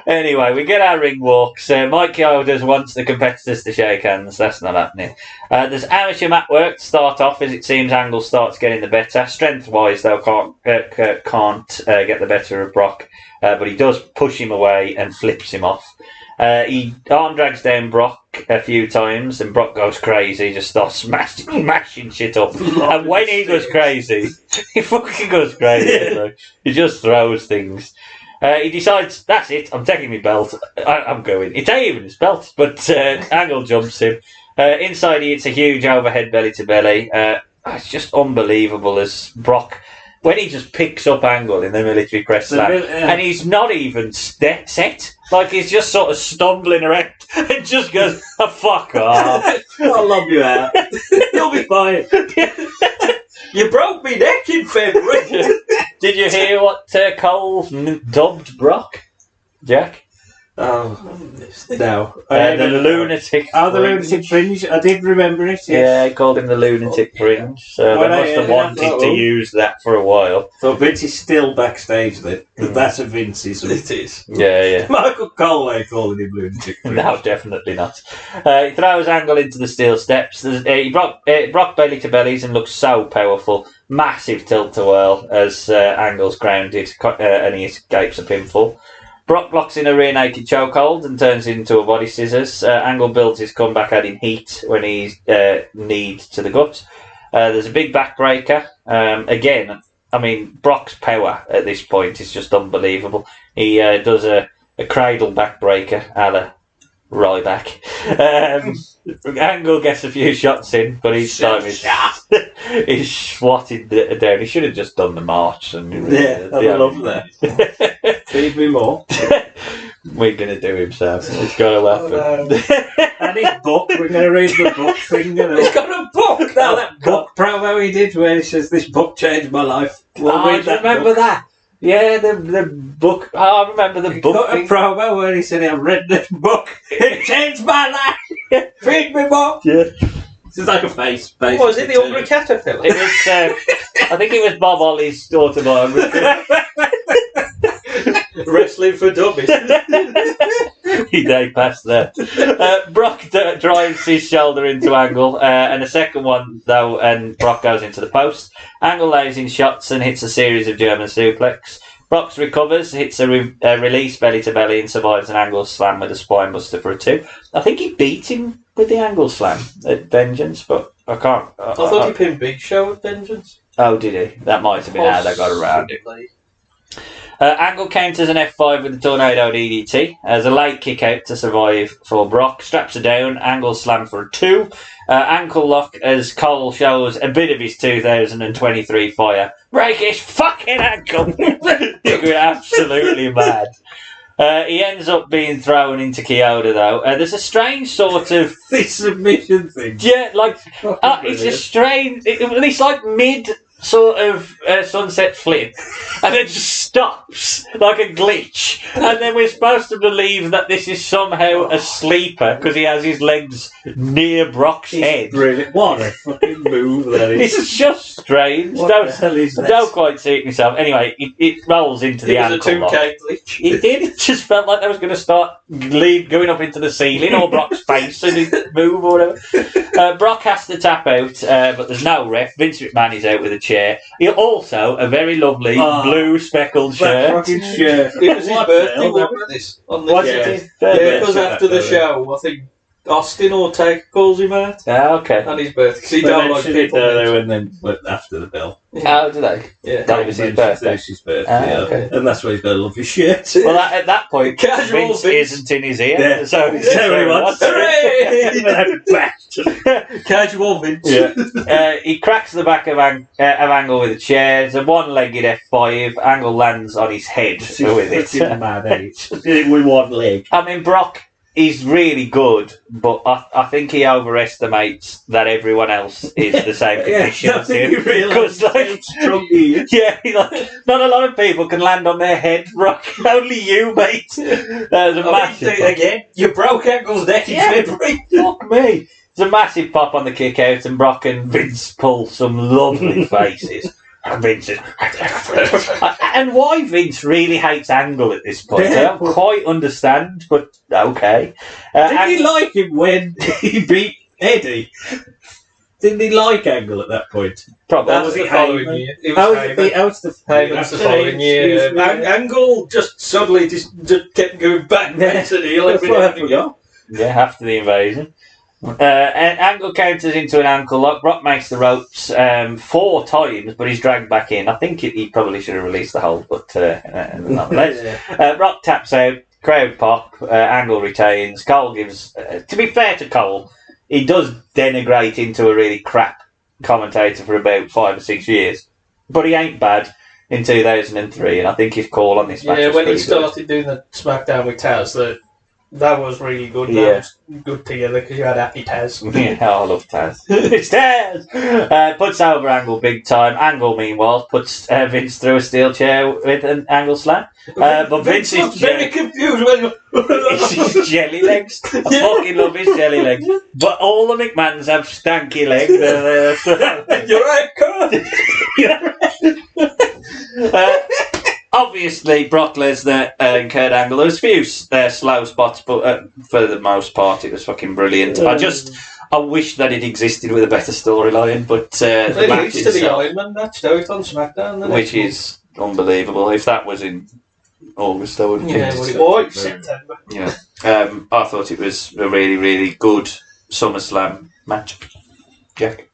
Anyway, we get our ring walks. Mike Yoder's wants the competitors to shake hands. That's not happening. There's amateur mat work to start off, as it seems Angle starts getting the better. Strength-wise, though, can't get the better of Brock, but he does push him away and flips him off. He arm drags down Brock a few times, and Brock goes crazy, just starts smashing shit up. And when he goes crazy, he fucking goes crazy. So he just throws things. He decides, that's it, I'm taking my belt, I'm going. It's not even his belt, but Angle jumps him. Inside he hits a huge overhead belly to belly. It's just unbelievable as Brock, when he just picks up Angle in the military press slam, and he's not even set. Like, he's just sort of stumbling around and just goes, oh, fuck off. I'll love you out. You'll be fine. You broke me neck in February. Did you hear what Cole dubbed Brock, Jack? Oh, no. The lunatic. Oh, the lunatic fringe. I did remember it. Yes. Yeah, he called him the lunatic fringe. So they must have wanted to use that for a while. So Vince is still backstage then. That's a Vinceism. It is. Yeah. Michael Cole ain't calling him lunatic fringe. No, definitely not. He throws Angle into the steel steps. Brock belly to bellies and looks so powerful. Massive tilt to whirl as Angle's grounded and he escapes a pinfall. Brock blocks in a rear naked chokehold and turns it into a body scissors. Angle builds his comeback, adding heat when he's kneed to the gut. There's a big backbreaker. Again, I mean, Brock's power at this point is just unbelievable. He does a cradle backbreaker a la Ryback. Angle gets a few shots in, but each time he's swatted down. He should have just done the march. And I love that. Feed me more. We're going to do him, Sam. It's got to happen. And his book, we're going to read the book thing. He's got a book now. That book promo he did where he says, this book changed my life. I remember that. Yeah, the book. Oh, I remember the book. Got a promo where he said, "I've read this book. It changed my life. Read me more." Yeah. This is like a face. What was it, the Hungry Caterpillar? It was. I think it was Bob Ollie's autobiography. Wrestling for dummies. He day past that. Brock drives his shoulder into Angle, and a second one though, and Brock goes into the post. Angle lays in shots and hits a series of German suplex. Brock recovers, hits a release belly to belly, and survives an Angle slam with a spine buster for a 2. I think he beat him with the Angle slam at Vengeance, but I can't. I thought he pinned Big Show at Vengeance. Oh, did he? That might have been how they got around it. Angle counters an F5 with the Tornado DDT. As a late kick out to survive for Brock. Straps are down. Angle slam for a 2. Ankle lock as Cole shows a bit of his 2023 fire. Break his fucking ankle! You're absolutely mad. He ends up being thrown into Kyoto though. There's a strange sort of... this submission thing. Yeah, like... it's a strange... It's like mid... sort of sunset flip, and it just stops like a glitch, and then we're supposed to believe that this is somehow a sleeper because he has his legs near Brock's head. Brilliant. What a fucking move that is. It's just strange. What the hell is that? Don't quite see it myself. Anyway, it rolls into the ankle. It was a 2K glitch. It did. It just felt like they was going to start going up into the ceiling or Brock's face and he'd move or whatever. Brock has to tap out, but there's no ref. Vince McMahon is out with a chair. He also a very lovely blue speckled shirt. Fucking shirt. It was his birthday, wasn't this? Was it his Yeah, birthday? because after the show, I think Austin Ortega calls him out Okay. on his birthday. Because he They don't like mentioned it people. there and then went after the bell. How do they? Yeah. That was his birthday. It's his birthday, Okay. And that's why he's got a lovely shirt. Well, at that point, Casual Vince Vince. isn't in his ear, Yeah. so he's Casual Vince. He cracks the back of Angle with a chair. It's a one-legged F5. Angle lands on his head with it. Mad, with one leg. I mean, Brock is really good, but I think he overestimates that everyone else is the same condition I as think him. he realised how strong he is. Yeah, not a lot of people can land on their head, Brock. Only you, mate. That was a massive pop. Again, you broke Angle's neck in February. Fuck me. It's a massive pop on the kick out, and Brock and Vince pull some lovely faces. And Vince is... and why Vince really hates Angle at this point, I don't quite understand, but okay. Did he like him when he beat Eddie? Didn't he like Angle at that point? Probably. That was the following year. It How was was the Heyman's the following year. Angle just suddenly just kept going back to the heel. That's what I forgot. Yeah, after the invasion. Angle counters into an ankle lock. Brock makes the ropes 4 times, but he's dragged back in. I think he probably should have released the hold, but nonetheless. Brock taps out, crowd pop, Angle retains. Cole gives... to be fair to Cole, he does denigrate into a really crap commentator for about 5 or 6 years, but he ain't bad in 2003, and I think his call on this match was when he pretty good. started doing the SmackDown with Taz, that was really good. Yeah. That was good together because you had Happy Taz. Yeah, I love Taz. It's Taz! Puts over Angle big time. Angle, meanwhile, puts Vince through a steel chair with an Angle slam. But Vince is very confused when it's his jelly legs. I fucking love his jelly legs. But all the McMahons have stanky legs. You're right, Kurt. Obviously, Brock Lesnar and Kurt Angle. There was a few slow spots, but for the most part, it was fucking brilliant. I wish that it existed with a better storyline, but the match to the itself, Iron Man match, though, it's on SmackDown. which is unbelievable. If that was in August, I would have picked it. Or September. Yeah. I thought it was a really, really good SummerSlam match. Jack?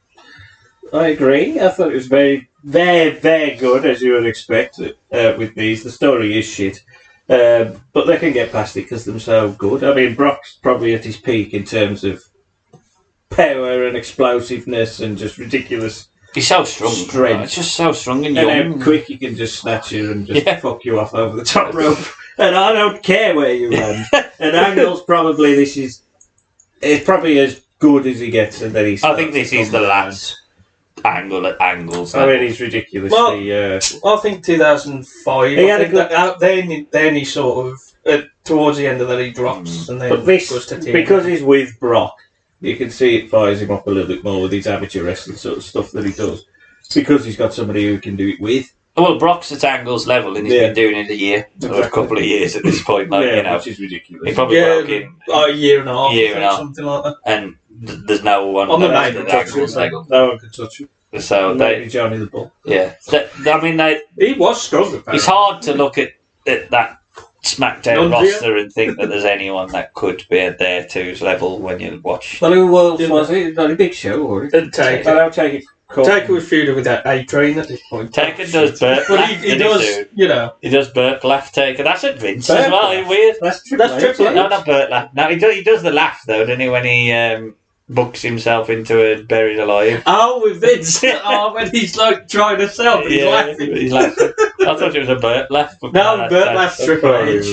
I agree. I thought it was very, very, very good, as you would expect with these. The story is shit. But they can get past it because they're so good. I mean, Brock's probably at his peak in terms of power and explosiveness and just ridiculous. He's so strong. Strength. It's just so strong and And young. how quick he can just snatch you and just fuck you off over the top rope. And I don't care where you land. And Angle's probably, it's probably as good as he gets. And then I think this is the last angles. I mean, he's ridiculously. I think 2005. He had a good. Then he sort of towards the end of that he drops, and then But this, goes to TNA. because he's with Brock, you can see it fires him up a little bit more with his amateur wrestling sort of stuff that he does. Because he's got somebody who can do it with. Well, Brock's at Angle's level, and he's been doing it a year, or a couple of years at this point. Like, which is ridiculous. He probably broke in a year and a half, something like that. And there's no one on the at main Angle's level. No one can touch him. So maybe Johnny the Bull. Yeah, I mean, he was strong. Apparently. It's hard to look at that SmackDown roster and think that there's anyone that could be at their two's level when you watch. Well, who was it? Not a big show, or it? Taker was feuding with that A-Train at this point. Taker does Burt laugh. He does, He does Burt laugh, Taker. That's at Vince as well. It's weird. That's Triple H. No, not Burt laugh. No, he does the laugh, though, doesn't he, when he books himself into a Buried Alive. Oh, with Vince. When he's like trying to sell, he's laughing. He's laughing. I thought it was a Burt laugh. But no, Burt laugh's Triple H.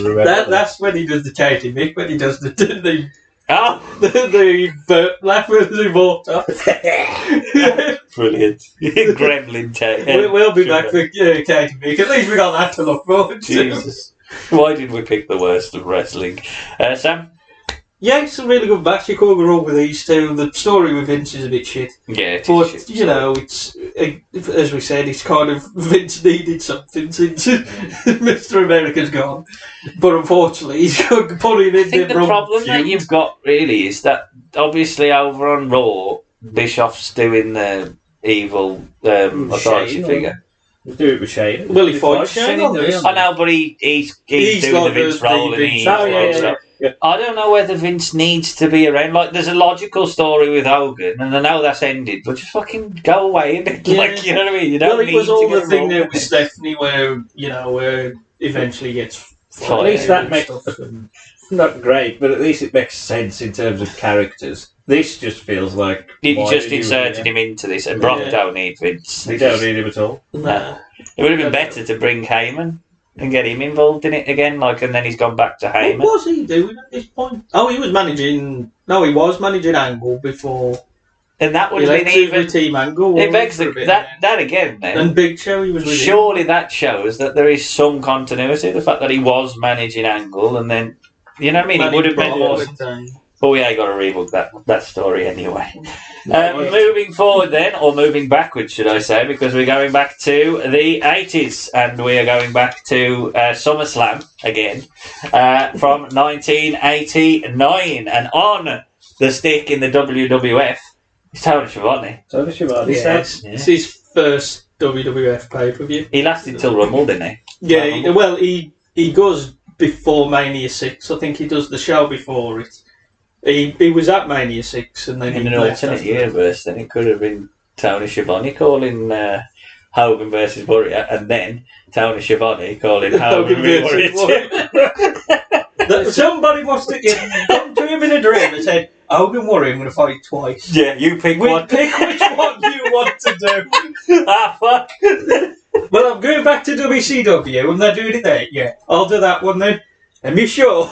That's when he does the Katie Mick, when he does the Burt laugh with the water. Brilliant. Gremlin Taker. We'll be back for Katie Mick. At least we got that to look forward to. Jesus. Why did we pick the worst of wrestling? Sam? Yeah, it's a really good match. You can't go wrong with these two. The story with Vince is a bit shit. Yeah, but shit, it's as we said, it's kind of Vince needed something since Mr. America's gone. But unfortunately, he's putting in the problem that you've got really is that obviously over on Raw, Bischoff's doing the evil authority figure. We'll do it with Shane. Well, he fights Shane on this. I know, but he's doing the Vince role and he's I don't know whether Vince needs to be around. Like, there's a logical story with Hogan, and I know that's ended, but just fucking go away. Like, you know what I mean? You don't it was all the thing there with Stephanie where eventually gets fired. At least that makes not great, but at least it makes sense in terms of characters. This just feels like you just inserted him into this, and Brock don't need Vince. They don't need him at all. Nah. It would have been better to bring Heyman and get him involved in it again, and then he's gone back to Heyman. What was he doing at this point? Oh, he was managing. No, he was managing Angle before. And that would have been even Team Angle. It begs that again. Then and Big Show, he was. Surely that shows that there is some continuity. The fact that he was managing Angle, and then you know what I mean. He would have been more. But we ain't got to rebook that story anyway. Moving forward then, or moving backwards, should I say, because we're going back to the 80s, and we are going back to SummerSlam again from 1989, and on the stick in the WWF is Tony Schiavone. Yes. It's his first WWF pay-per-view. He lasted till Rumble, didn't he? Yeah, well, he goes before Mania 6. I think he does the show before it. He was at Mania 6 and then in an alternate universe, then it could have been Tony Schiavone calling Hogan versus Warrior, and then Tony Schiavone calling Hogan versus Warrior. Somebody must have come to him in a dream and said, Hogan Warrior, I'm going to fight twice. Yeah, you pick one. Pick which one you want to do. Fuck. Well, I'm going back to WCW and they're doing it there. Yeah, I'll do that one then. Am you sure?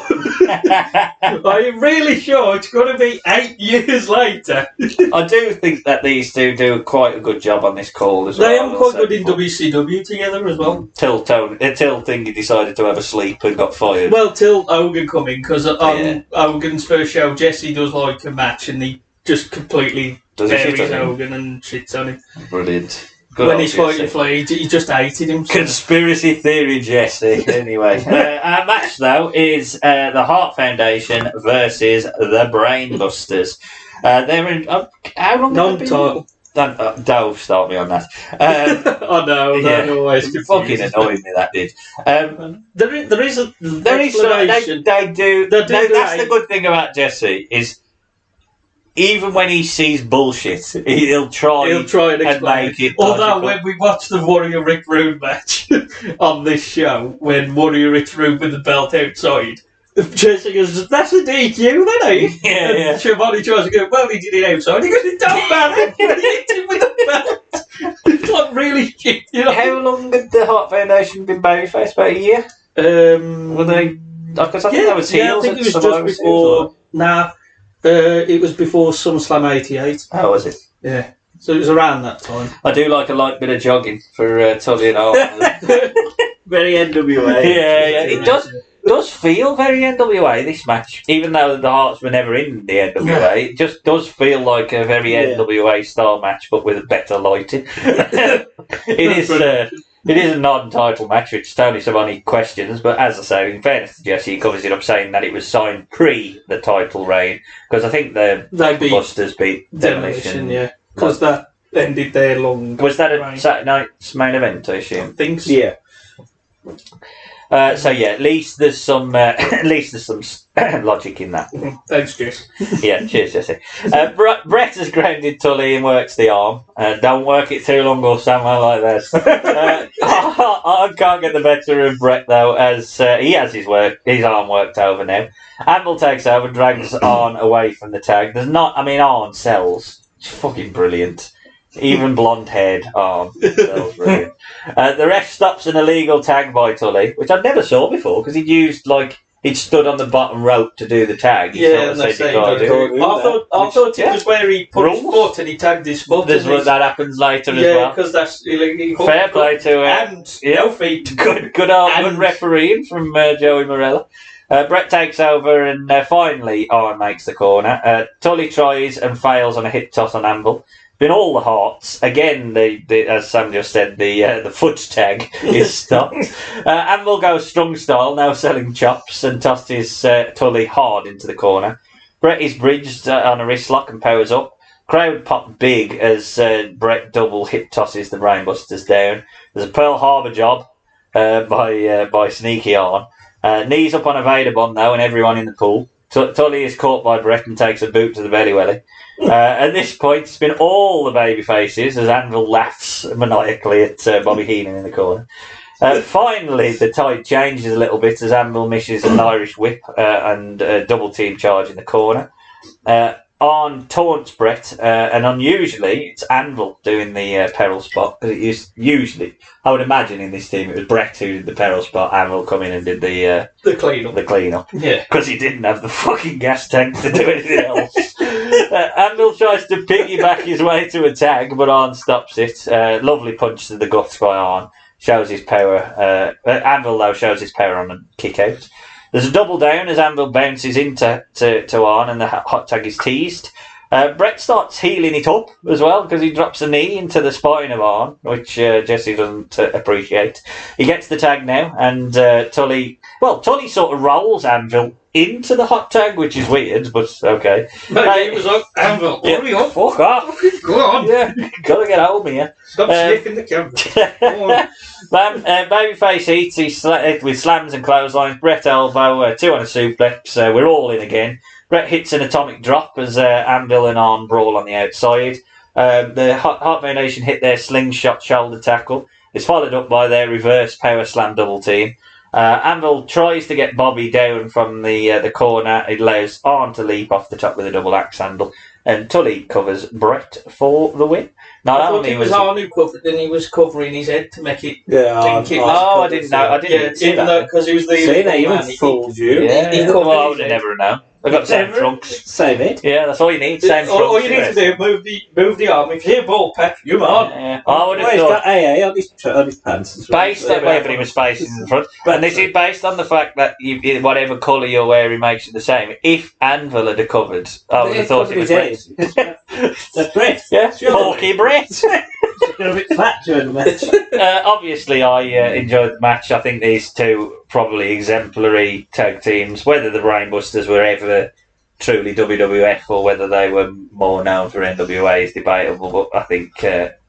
Are you really sure it's going to be 8 years later? I do think that these two do quite a good job on this call as well. They are quite good in WCW together as well. Till Thingy decided to have a sleep and got fired. Well, till Hogan coming, because on Hogan's first show, Jesse does like a match and he just completely buries Hogan and shits on him. Brilliant. Good when he's fighting Flair, he just hated him. So. Conspiracy theory, Jesse. Anyway, our match though is the Hart Foundation versus the Brainbusters. They're in. How long? Non-title. Don't start me on that. I know. Yeah, always fucking annoyed me. That did. There is explanation. They do. That's the good thing about Jesse is. Even when he sees bullshit, he'll try and make it. Although when we watched the Warrior Rick Rude match on this show, when Warrior Rick Rude with the belt outside, Jesse goes, "That's a DQ, then, eh?" Yeah. Schiavone tries to go, "Well, he did it outside." He goes, "It don't matter. He hit him with the belt." It's like really shit. You know? How long had the Hart Foundation been babyface? About a year. Were they? Because I think that was heels. I think it was just before. Nah. It was before SummerSlam '88. Oh, was it? Yeah. So it was around that time. I do like a light bit of jogging for Tully and Hart. Very NWA. Yeah, it does feel very NWA, this match. Even though the Hearts were never in the NWA, it just does feel like a very NWA style match, but with a better lighting. It is a non-title match, which Tony Schiavone questions, but as I say, in fairness to Jesse, he covers it up saying that it was signed pre the title reign, because I think the Busters beat Demolition. Yeah, because that ended their long. Was that a reign. Saturday night's main event, I assume? I think so. Yeah. So yeah, at least there's some logic in that. Thanks, Jess. Yeah, cheers, Jesse. Bret has grounded Tully and works the arm. Don't work it too long or somewhere like that. I can't get the better of Bret though, as he has his arm worked over now. Anvil takes over, drags Arn away from the tag. Arn sells. It's fucking brilliant. Even blonde-haired Arn sells brilliant. The ref stops an illegal tag by Tully, which I'd never saw before because he'd stood on the bottom rope to do the tag. I thought it was where he put his foot and he tagged his foot. That happens later as well. Yeah, because that's illegal. Fair play to and no feet. Good refereeing from Joey Morella. Bret takes over and finally Arn makes the corner. Tully tries and fails on a hip toss on Anvil. In all the Hearts, again, as Sam just said, the foot tag is stopped. Anvil goes strong style, now selling chops, and tosses Tully hard into the corner. Bret is bridged on a wrist lock and powers up. Crowd pop big as Bret double hip tosses the Brainbusters down. There's a Pearl Harbor job by Sneaky Arn. Knees up on a Vader Bomb though, and everyone in the pool. Tully is caught by Bret and takes a boot to the belly welly. At this point, it's been all the baby faces as Anvil laughs maniacally at Bobby Heenan in the corner. Finally, the tide changes a little bit as Anvil misses an Irish whip and a double team charge in the corner. Arn taunts Bret, and unusually, it's Anvil doing the peril spot. Usually, I would imagine in this team it was Bret who did the peril spot. Anvil come in and did the clean up. Yeah, because he didn't have the fucking gas tank to do anything else. Anvil tries to piggyback his way to a tag, but Arn stops it. Lovely punch to the guts by Arn. Shows his power. Anvil though shows his power on a kick out. There's a double down as Anvil bounces into Arn and the hot tag is teased. Bret starts healing it up as well because he drops a knee into the spine of Arn, which Jesse doesn't appreciate. He gets the tag now and Tully sort of rolls Anvil into the hot tag, which is weird, but okay. Maybe it was like, Anvil, hurry up. Fuck off. Go on. Yeah, gotta get home here. Stop sniffing the camera. Babyface eats with slams and clotheslines. Bret elbow, 2 on a suplex. We're all in again. Bret hits an atomic drop as Anvil and Arn brawl on the outside. The Hart Foundation hit their slingshot shoulder tackle. It's followed up by their reverse power slam double team. Anvil tries to get Bobby down from the corner. It allows Arn to leap off the top with a double axe handle. And Tully covers Bret for the win. Not only was Arn who covered, then he was covering his head to make it. I didn't know. I didn't see even that. Because he was the. See, they even fooled you. Yeah, he well, I would have never known. I've got the same trunks. Same it. Yeah, that's all you need. Same trunks. All you need to do is move the arm. If you hear ball peck, you're on. Yeah. I would have He's thought. got AA on his pants. As well. Based on whether he was facing in the front, and this is based on the fact that whatever colour you're wearing makes it the same. If Anvil had covered, I would have thought it was Bret. That's Bret. Yeah, Porky Bret. Got a bit fat during the match. Obviously, I enjoyed the match. I think these two probably exemplary tag teams. Whether the Brainbusters were ever truly WWF or whether they were more known for NWA is debatable. But I think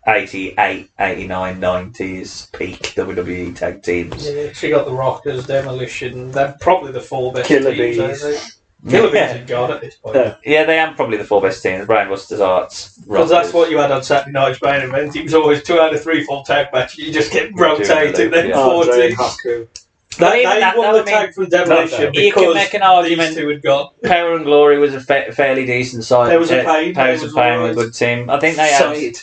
88, 89, 90s peak WWE tag teams. Yeah, she got the Rockers, Demolition. They're probably the 4 best Killer teams. Bees. Killer Bees and God at this point. Yeah, they am probably the 4 best teams. Brainbusters, Hearts, because that's what you had on Saturday night's main event. It was always 2 out of 3 full tag matches. You just kept rotating them 40. They won the tag from Demolition because you can make an argument. These two had gone. Power and Glory was a fairly decent side. There was a Pain. Powers of Pain was a good team. I think they had.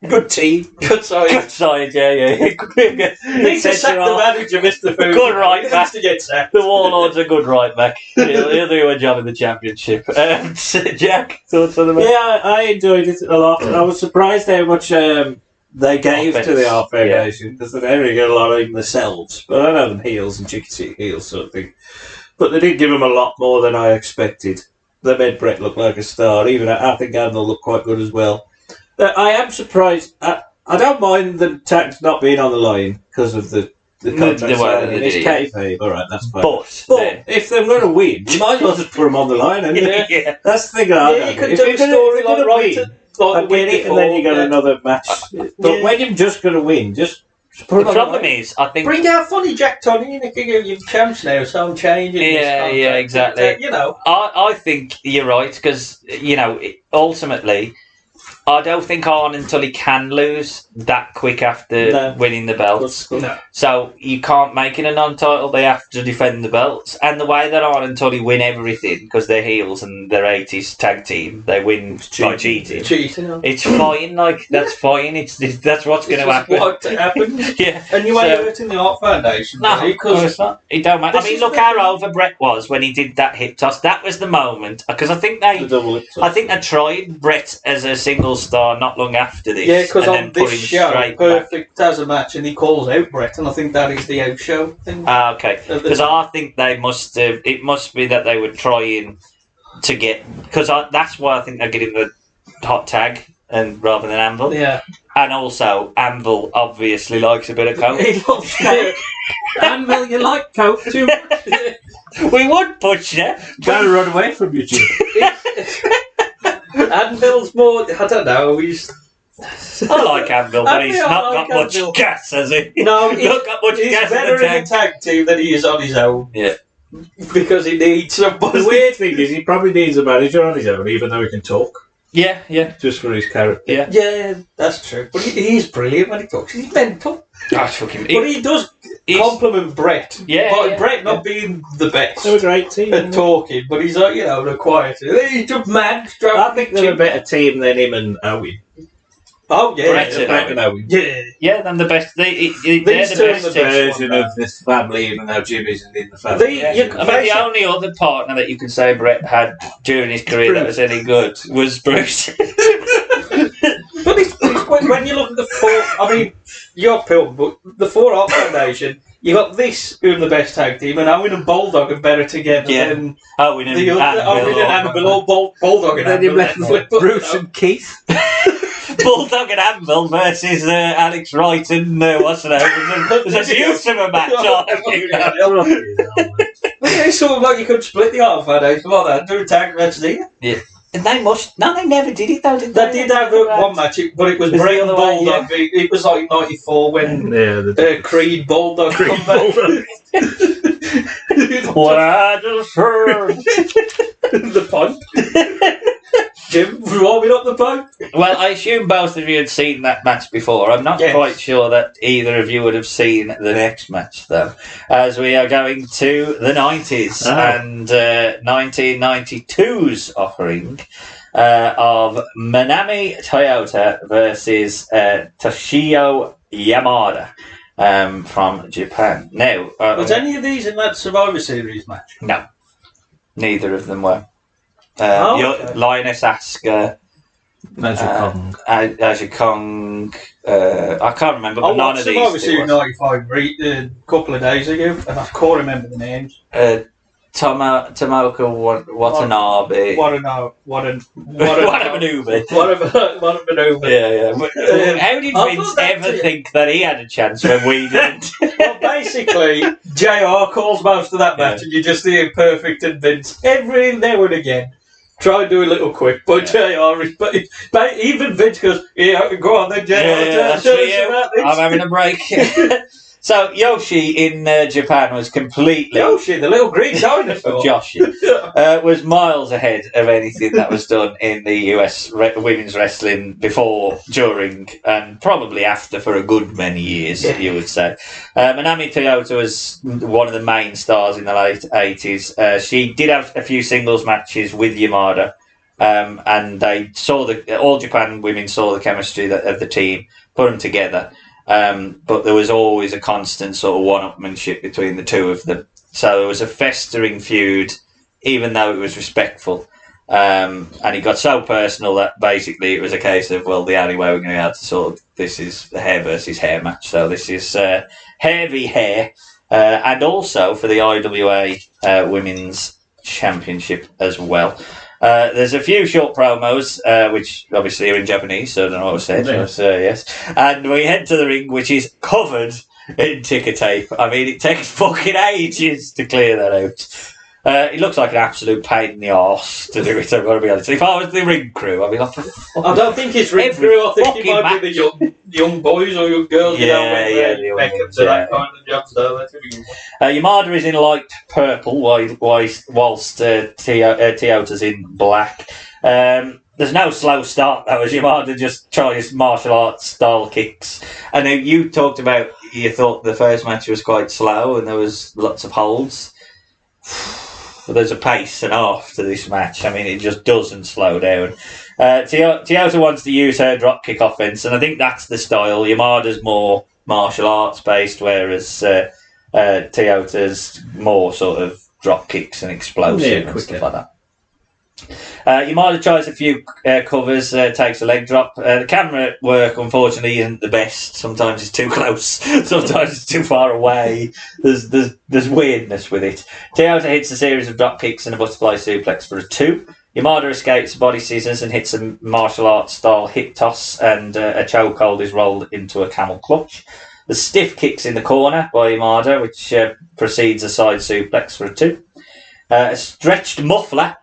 Good team. Good side. Good side, yeah. Need to sack the manager, Mr. Food. Good right back. To get sacked. The Warlord's a good right back. He'll do a job in the championship. Jack, thoughts on the match? Yeah, I enjoyed it a lot. I was surprised how much they gave to the Hart Foundation because they never get a lot of them themselves. But I know them heels and chicken seat heels sort of thing. But they did give them a lot more than I expected. They made Bret look like a star. Even I think Anvil looked quite good as well. I am surprised. I don't mind the tags not being on the line because of the contract. It's kayfabe, all right, that's fine. But if they're going to win, you might as well just put them on the line. Yeah. That's the thing. You could do a story like right. I get it, and then you got another match. But when you're just going to win, just put them on the line. The problem is, I think... Bring out funny Jack Tunney and you're champs now, so I'm changing Yeah, exactly. I think you're right, because, ultimately... I don't think Arn until he can lose that quick after winning the belts. No. So you can't make it a non-title. They have to defend the belts. And the way that Arn until he win everything, because they're heels and they're 80s tag team, they win by cheating. It's fine. That's fine. That's what's going to happen. What happened? Yeah. And you ain't hurting the Hart Foundation. No, because it don't matter. I mean, look how over Bret was when he did that hip toss. That was the moment, because I think they tried Bret as a single star not long after this. Yeah, because on this show, Perfect as a match, and he calls out Bret, and I think that is the out show thing. Okay, because I think they must have. It must be that they were trying to get, because that's why I think they're getting the hot tag and rather than Anvil. Yeah, and also Anvil obviously likes a bit of coke. He loves coke. Anvil, you like coke too much? We would push you. Gotta run away from you, Jim. Anvil's more, I don't know, I like Anvil, but he's not got much gas, has he? No, he's not got much gas. He's better in a tag team than he is on his own. Yeah. Because he needs somebody. The weird thing is, he probably needs a manager on his own, even though he can talk. Yeah. Just for his character. Yeah, that's true. But he's brilliant when he talks. He's mental. That's fucking. But he does compliment Bret. Yeah. Bret not being the best. They're a great team. At talking, but he's like, the quieter. He's just mad. I think they're a better team than him and Owen. Oh yeah, Bret and Owen. Yeah, they're the best. They're the best version of this family, even though Jim isn't in the family. I mean, the only other partner that you could say Bret had during his career that was any good was Bruce. But when you look at the four, I mean, you're Pilton, but the four Hart Foundation, you got this being the best tag team, and Owen and Bulldog are better together than Owen and Anvil, or Bulldog and Anvil. Then you're left with Bruce and Keith. Bulldog and Anvil versus Alex Wright and what's the name? There's a huge of a match. It's sort of like you could split the Hart Foundation like that and do a tag match there. Yeah. And they must. No, they never did it though. Did they? They did have one match, but it was Bret and Bulldog. It was like '94 when Creed Bulldog come back. What I just heard. The pipe. Jim, warming up the pipe. Well, I assume both of you had seen that match before. I'm not quite sure that either of you would have seen the next match, though, as we are going to the 90s and 1992's offering of Manami Toyota versus Toshio Yamada from Japan. Now, was any of these in that Survivor Series match? No, neither of them were. Lioness Asuka, Aja Kong. I can't remember, but none of these. I watched Survivor Series '95 a couple of days ago, and I can't remember the names. Tomoka Watanabe. What a maneuver! What a maneuver! Yeah. How did Vince ever think that he had a chance when we didn't? Well, basically, JR calls most of that match, and you just hear Perfect and Vince every now and again. Try and do a little quick, but JR is. But even Vince goes, "Yeah, go on then, JR. I'm having a break." So Yoshi in Japan was completely... Yoshi, the little green dinosaur. Joshi. Was miles ahead of anything that was done in the US women's wrestling before, during, and probably after for a good many years, you would say. Manami Toyota was one of the main stars in the late 80s. She did have a few singles matches with Yamada. and they saw all Japan women saw the chemistry of the team, put them together. But there was always a constant sort of one-upmanship between the two of them. So there was a festering feud, even though it was respectful. And it got so personal that basically it was a case of, well, the only way we're going to be able to sort of, this is a hair versus hair match. So this is hair v hair. And also for the IWA Women's Championship as well. There's a few short promos, which obviously are in Japanese, so I don't know what was said. Yeah. Yes. And we head to the ring, which is covered in ticker tape. I mean, it takes fucking ages to clear that out. It looks like an absolute pain in the arse to do it, I've got to be honest. If I was the ring crew, I'd be like... I don't think it's ring crew, I think it might be the young boys or young girls, the Beckham to that kind of job, so that's really good. Yamada is in light purple, whilst Toyota's in black. There's no slow start, though, as Yamada just tries martial arts style kicks. I know you talked about, you thought the first match was quite slow and there was lots of holds. There's a pace and a half to this match. I mean, it just doesn't slow down. Toyota wants to use her drop kick offense, and I think that's the style. Yamada's more martial arts based, whereas Toyota's more sort of drop kicks and explosive and stuff like that. Yamada tries a few covers, takes a leg drop. The camera work, unfortunately, isn't the best. Sometimes it's too close, sometimes it's too far away. There's weirdness with it. Toyota hits a series of drop kicks and a butterfly suplex for a 2. Yamada escapes body scissors and hits a martial arts style hip toss, and a chokehold is rolled into a camel clutch. The stiff kicks in the corner by Yamada, which precedes a side suplex for a 2. A stretched muffler.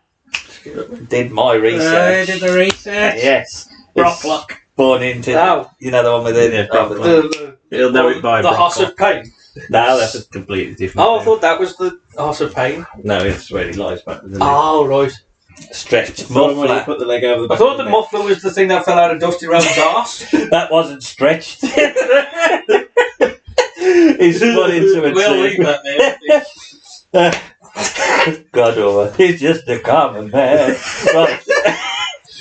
Did my research. Did the research? Yes. Brocklock. Born into, you know, the one with He'll know it by the Horse of Pain. No, that's a completely different Oh, I thought that was the Horse of Pain. No, it's where he lies back with the leg. Oh, right. Stretched When you muffler. put the leg over the I back thought of the neck. muffler was the thing that fell out of Dusty Rhodes' arse. That wasn't stretched. He's put into a We'll leave that there. God over. He's just a common man. Right.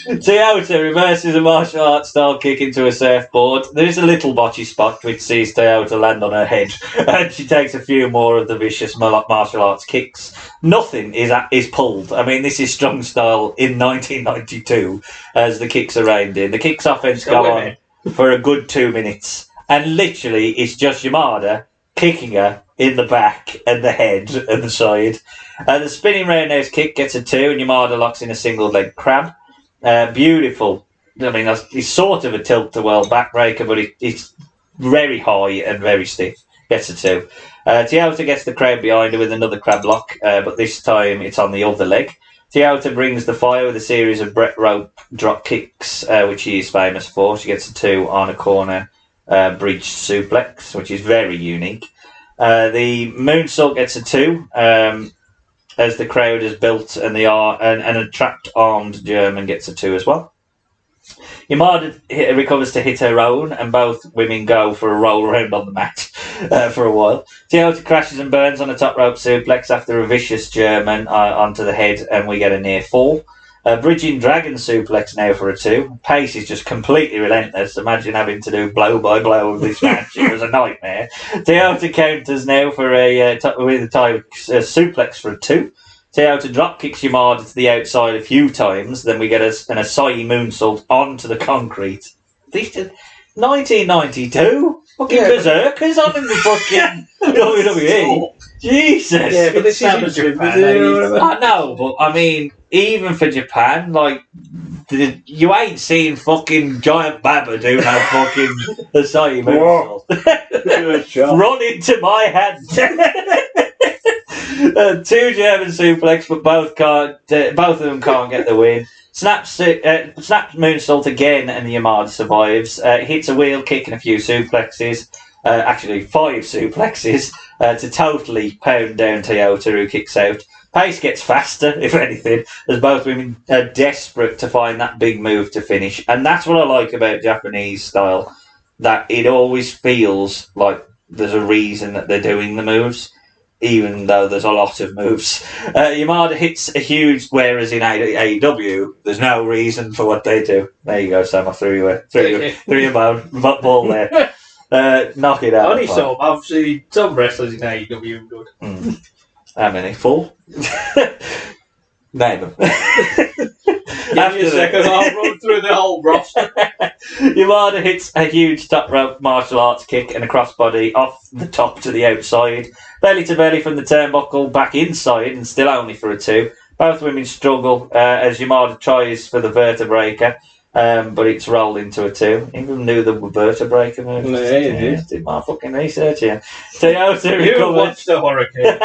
Toyota reverses a martial arts style kick into a surfboard. There is a little botchy spot which sees Toyota land on her head, and she takes a few more of the vicious martial arts kicks. Nothing is pulled. I mean, this is strong style in 1992 as the kicks are reined in. The kicks offense go on for a good 2 minutes, and literally it's just Yamada kicking her in the back and the head and the side. The spinning roundhouse kick gets a 2, and Yamada locks in a single leg crab. Beautiful. I mean, it's sort of a tilt-to-whirl backbreaker, but it's very high and very stiff. Gets a 2. Toyota gets the crowd behind her with another crab lock, but this time it's on the other leg. Toyota brings the fire with a series of Bret rope drop kicks, which he is famous for. She gets a 2 on a corner bridge suplex, which is very unique. The moonsault gets a 2, as the crowd is built, and a trapped armed German gets a 2 as well. Yamada recovers to hit her own, and both women go for a roll around on the mat for a while. Toyota crashes and burns on a top rope suplex after a vicious German onto the head, and we get a near fall. Bridging Dragon suplex now for a 2. Pace is just completely relentless. Imagine having to do blow by blow of this match. It was a nightmare. Toyota counters now for a suplex for a 2. Toyota drop kicks Yamada to the outside a few times. Then we get an Asai moonsault onto the concrete. 1992? Fucking berserkers on in the fucking WWE. Jesus. Yeah, but this is Japan. I know, but I mean, even for Japan, like, you ain't seen fucking Giant Baba do no fucking Asai moonsault. Run into my hand. 2 German suplex, but both of them can't get the win. Snaps moonsault again, and Yamada survives. Hits a wheel kick and a few suplexes. Actually 5 suplexes to totally pound down Toyota, who kicks out. Pace gets faster, if anything, as both women are desperate to find that big move to finish. And that's what I like about Japanese style, that it always feels like there's a reason that they're doing the moves. even though there's a lot of moves. Yamada hits a huge, whereas in AEW, there's no reason for what they do. There you go, Sam. I threw you ball there. Knock it out. Only some. I've seen some wrestlers in AEW good. How many? 4? Name them. Give me a second, I'll run through the whole roster. Yamada hits a huge top rope martial arts kick and a crossbody off the top to the outside. Belly to belly from the turnbuckle back inside and still only for a 2. Both women struggle as Yamada tries for the vertebraker, but it's rolled into a 2. Even knew the vertebraker move. Did my fucking research here. Toyota recovers. The Hurricane.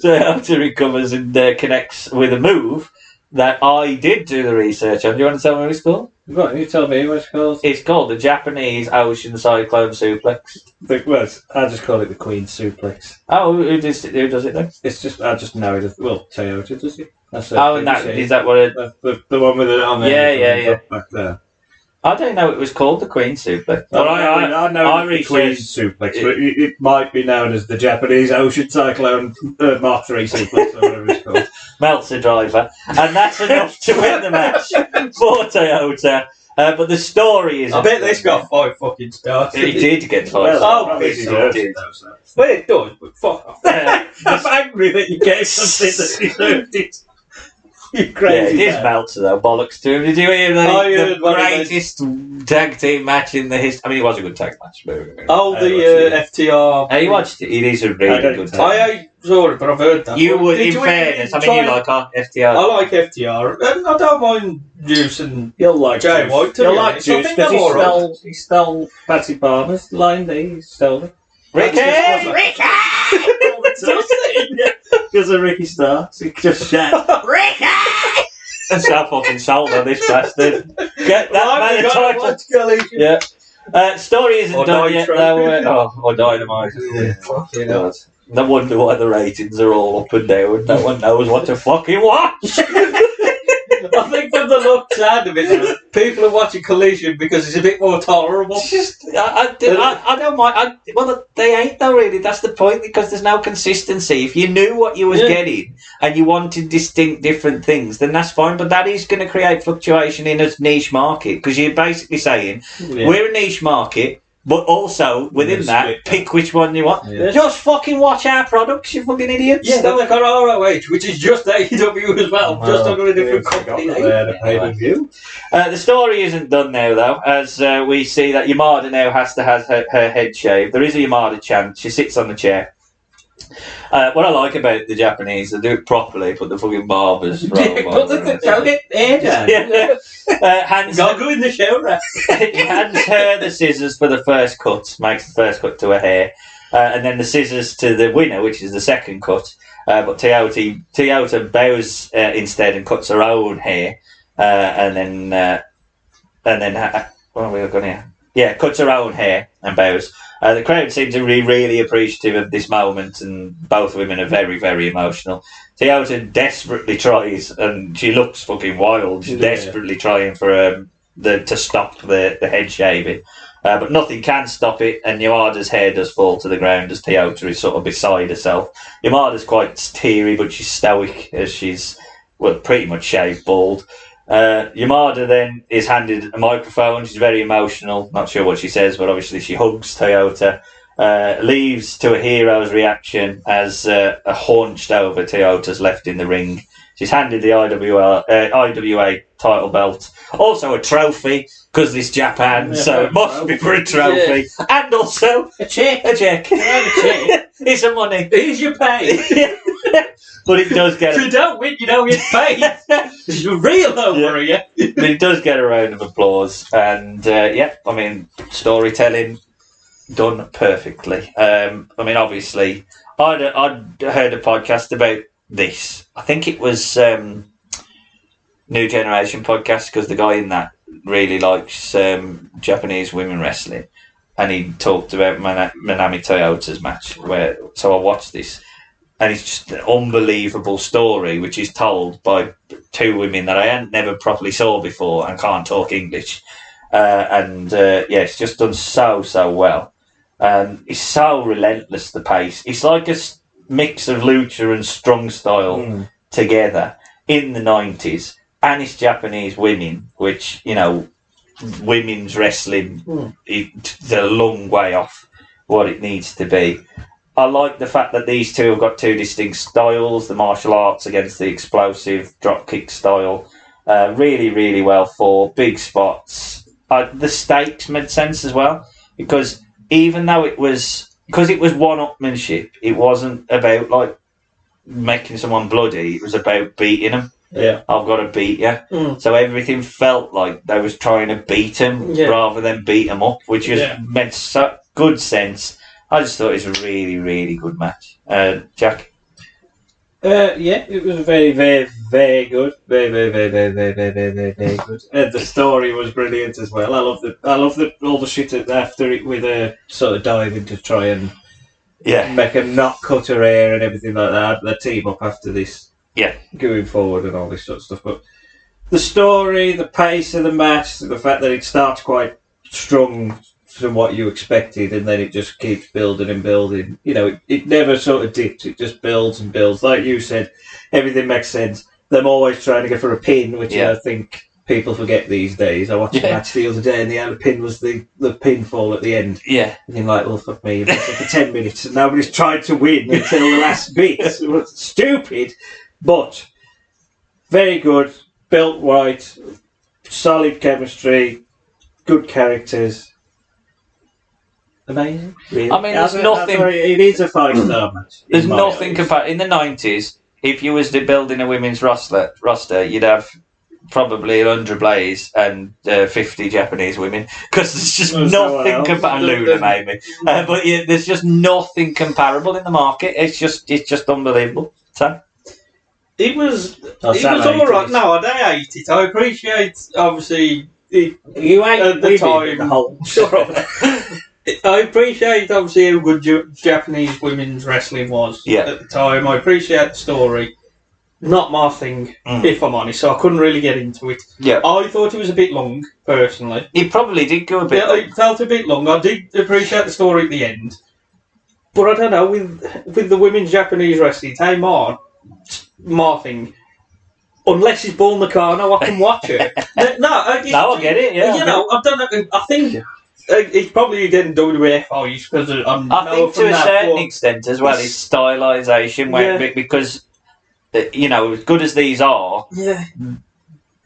Toyota recovers and connects with a move that I did do the research on. Do you want to tell me what it's called? What, you tell me what it's called? It's called the Japanese Ocean Cyclone Suplex. Well, I just call it the Queen Suplex. Oh, who does it then? It's just, I just know it. Well, Toyota does it. That's and is that what it... The one with it on there. Yeah. Back there. I don't know it was called the Queen Suplex. Well, I know it's the Queen Suplex, but it might be known as the Japanese Ocean Cyclone Mark III Suplex, or whatever it's called. Meltzer driver. And that's enough to win the match for Toyota. But the story is... I bet this got 5 fucking stars. It did get 5 well, stars. It Well, it does, but fuck off. I'm angry that you gave something that deserved it. You Yeah, crazy it is Meltzer though, bollocks to him. Did you hear the one greatest tag team match in the history? I mean, it was a good tag match. Oh, the FTR. Hey, you watched it? It is a really good tag match. I saw it, but I've heard that. You would, in fairness, I mean, you like FTR. I like FTR, and I don't mind Juice and You'll like Jay White. You'll like Juice because he stole Patsy Palmer's line there. He stole it. Ricky! Because of Ricky Starks, he just shouted, Ricky! That's how fucking sold on this bastard. Get that man the title. Yeah. Story isn't done yet though. Or Dynamite. Fucking hell. No wonder why the ratings are all up and down. No one knows what to fucking watch. I think from the look side of it, people are watching Collision because it's a bit more tolerable. It's just, I don't mind. Well, they ain't though, really. That's the point, because there's no consistency. If you knew what you was getting and you wanted distinct different things, then that's fine. But that is going to create fluctuation in a niche market, because you're basically saying we're a niche market. But also, within that, pick which one you want. Yeah. Just fucking watch our products, you fucking idiots. Yeah, then we got ROH, which is just AEW as well, just under a different company. The story isn't done now, though, as we see that Yamada now has to have her head shaved. There is a Yamada chant. She sits on the chair. What I like about the Japanese, they do it properly, put the fucking barbers don't get hair down. Hands go in the shower. Hands her the scissors for the first cut, makes the first cut to her hair, and then the scissors to the winner, which is the second cut. But Toyota bows instead and cuts her own hair, and then what have we got here? Yeah, cuts her own hair and bows. The crowd seem to be really appreciative of this moment, and both women are very, very emotional. Toyota desperately tries, and she looks fucking wild. She's desperately trying for to stop the head shaving, but nothing can stop it. And Yamada's hair does fall to the ground as Toyota is sort of beside herself. Yamada's quite teary, but she's stoic as she's pretty much shaved bald. Yamada then is handed a microphone. She's very emotional, not sure what she says, but obviously she hugs Toyota, leaves to a hero's reaction as a haunched over Toyota's left in the ring. She's handed the IWA title belt, also a trophy, because this Japan, so it must be for a trophy, and also a check. It's some money. Here's your pay. But it does get... If you don't win, you don't get paid. It's real over you. But it does get a round of applause. And, I mean, storytelling done perfectly. I mean, obviously, I'd heard a podcast about this. I think it was New Generation podcast, because the guy in that really likes Japanese women wrestling. And he talked about Manami Toyota's match. So I watched this. And it's just an unbelievable story, which is told by two women that I hadn't never properly saw before and can't talk English. It's just done so well. It's so relentless, the pace. It's like mix of lucha and strong style together in the 90s, and it's Japanese women, which, you know, women's wrestling is a long way off what it needs to be. I like the fact that these two have got two distinct styles, the martial arts against the explosive dropkick style. Really, really well for big spots. The stakes made sense as well, because even though it was one-upmanship, it wasn't about like making someone bloody, it was about beating them. Yeah. I've got to beat you. So everything felt like they was trying to beat him rather than beat him up, which made so good sense. I just thought it was a really, really good match. Jack? It was very, very, very good. Very, very, very, very, very, very, very, very, very good. And the story was brilliant as well. I love all the shit after it with a sort of diving to try and make her not cut her hair and everything like that. The team up after this, going forward and all this sort of stuff. But the story, the pace of the match, the fact that it starts quite strong from what you expected, and then it just keeps building and building. You know, it never sort of dips. It just builds and builds. Like you said, everything makes sense. Them always trying to go for a pin, which I think people forget these days. I watched a match the other day, and the other pin was the pinfall at the end. Yeah. And you're like, well, fuck me, you've been for 10 minutes, and nobody's tried to win until the last bit. It was stupid, but very good, built right, solid chemistry, good characters. Amazing. Really. I mean, there's nothing. It is a 5-star match. There's nothing compared. In the 90s, if you was building a women's roster, you'd have probably 100 Blaze and 50 Japanese women, because there's just nothing comparable. Luna maybe, but there's just nothing comparable in the market. It's just unbelievable. So it was all right. No, I hate it. I appreciate obviously you ain't at the time. I appreciate obviously how good Japanese women's wrestling was at the time. I appreciate the story. Not my thing, if I'm honest, so I couldn't really get into it. Yeah. I thought it was a bit long, personally. It probably did go a bit long. It felt a bit long. I did appreciate the story at the end. But I don't know, with the women's Japanese wrestling, hey, my thing, unless it's Bull Nakano, I can watch it. I get it, yeah. You know, I don't know, I think... It's probably getting WWF because I think to a certain extent as well, it's stylisation, because, you know, as good as these are,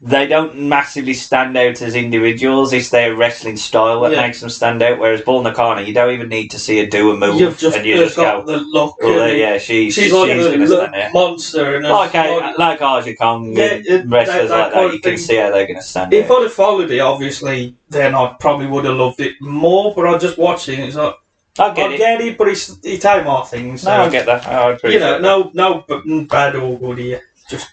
they don't massively stand out as individuals. It's their wrestling style that makes them stand out. Whereas Bull Nakano, you don't even need to see her do a move, and you just go, the look. She's like going to stand out. Monster, and like Aja Kong, and wrestlers like that. You can see how they're going to stand out. If I'd have followed it, obviously, then I probably would have loved it more. But I just watched it, and it's like, I get it, but it's my thing. So, no, I get that. I appreciate no bad or good here.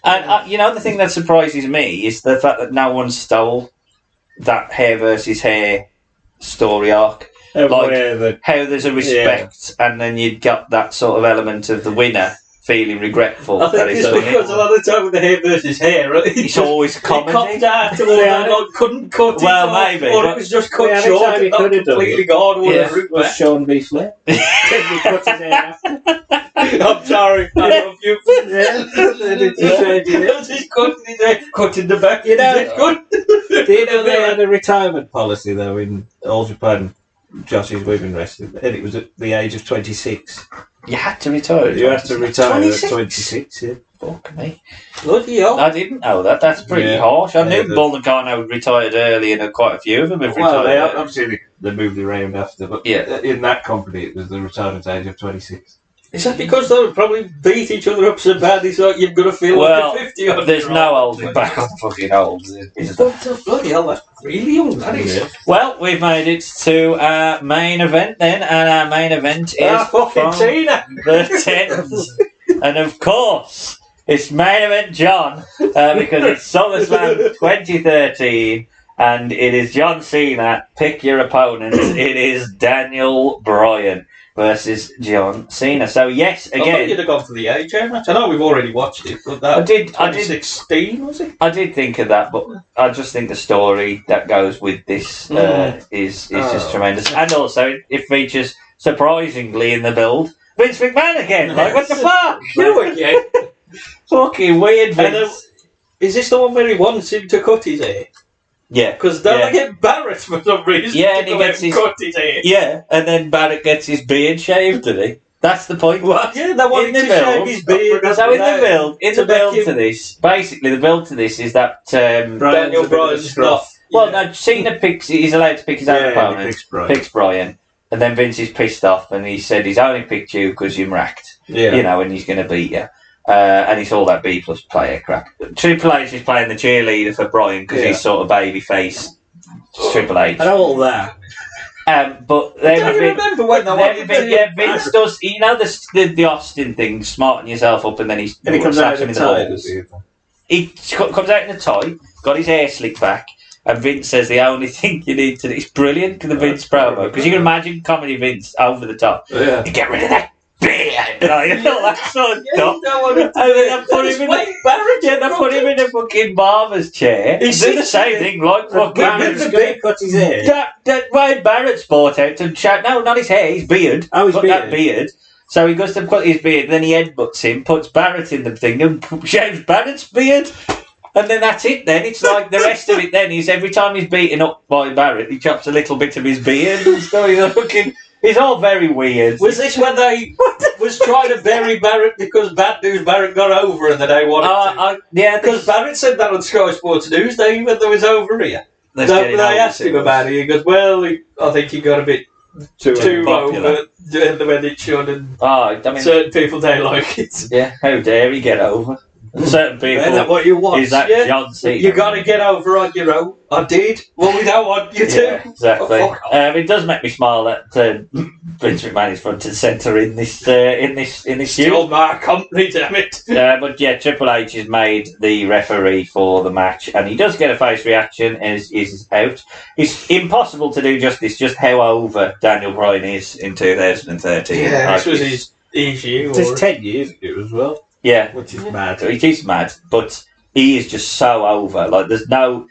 And you know, the thing that surprises me is the fact that no one stole that hair versus hair story arc. How there's a respect, and then you'd got that sort of element of the winner feeling regretful. I think it's because a lot of the time with the hair versus hair, right? It's always comedy. It comes out to all couldn't cut it off, maybe. Or it was just cut short and not completely gone. Was Sean B. Flair. He cut his hair after. I'm sorry, I love you. He's cutting the back. You know, they had a retirement policy though in All Japan Josh's women wrestling, and it was at the age of 26. You had to retire. You had to retire at 26. Yeah. Fuck me. Bloody hell. I didn't know that. That's pretty harsh. I knew Bull Nakano retired early, and quite a few of them have retired. Obviously they moved around after, but in that company it was the retirement age of 26. Is that because they would probably beat each other up so badly so you've got to feel like you're 50 or there's no holding back on fucking old. Bloody hell, that's really young, that is. Yeah. Well, we've made it to our main event then, and our main event is fucking Tina. The 10th. And of course, it's main event John, because it's SummerSlam 2013, and it is John Cena. Pick your opponent. It is Daniel Bryan versus John Cena. So yes, again, I thought you'd have gone for the AJ match. I know we've already watched it, but that I did. 2016 was it? I did think of that, but I just think the story that goes with this is just tremendous, and also it features surprisingly in the build Vince McMahon again. Like, what the fuck? You again? Fucking weird, Vince. Is this the one where he wants him to cut his hair? Yeah. Because don't they get Barrett for some reason? Yeah, and he gets cut his hair. Yeah, and then Barrett gets his beard shaved, did he? That's the point. What? Yeah, they want him to shave his beard. So in the build to this, basically the build to this is that Daniel Bryan's not. Well, no, Cena he's allowed to pick his own opponent. Picks Bryan. And then Vince is pissed off and he said he's only picked you because you're racked. Yeah. You know, and he's going to beat you. And it's all that B+ player crap. Triple H is playing the cheerleader for Bryan because he's sort of baby face Triple H. I know all that. But then don't you remember when Vince does, you know, the Austin thing, smarten yourself up, and then he comes out in the tie. He comes out in a tie, got his hair slicked back, and Vince says the only thing you need to do, it's brilliant, the Vince promo, because you can imagine comedy Vince over the top. Yeah. You get rid of that beard. That's so dumb. And then put him in a fucking barber's chair. He do the same thing, like fucking cut his hair. That Wayne Barrett's brought out and shout, no, not his hair, his beard. Oh, his beard. That beard. So he goes to cut his beard, then he headbutts him, puts Barrett in the thing, and shaves Barrett's beard. And then that's it then. It's like the rest of it then is every time he's beaten up by Barrett, he chops a little bit of his beard and stuff. It's all very weird. Was this when they was trying to bury Barrett because bad news Barrett got over and that they wanted to? Yeah, because Barrett said that on Sky Sports News when there was over here. They asked him about it. He goes, well, I think he got a bit too over when it should, and certain people don't like it. Yeah, how dare he get over? Certain people. Is that what you want? Is that John Cena? You got to get over on your own. I did. Well, we don't want you to. Yeah, exactly. It does make me smile that Vince McMahon is front and centre in this Still my company, damn it. But yeah, Triple H has made the referee for the match, and he does get a face reaction as is out. It's impossible to do justice just how over Daniel Bryan is in 2013. Yeah, this was his issue. It's 10 years ago as well. Yeah, which is mad. It is mad, but he is just so over. Like, there's no.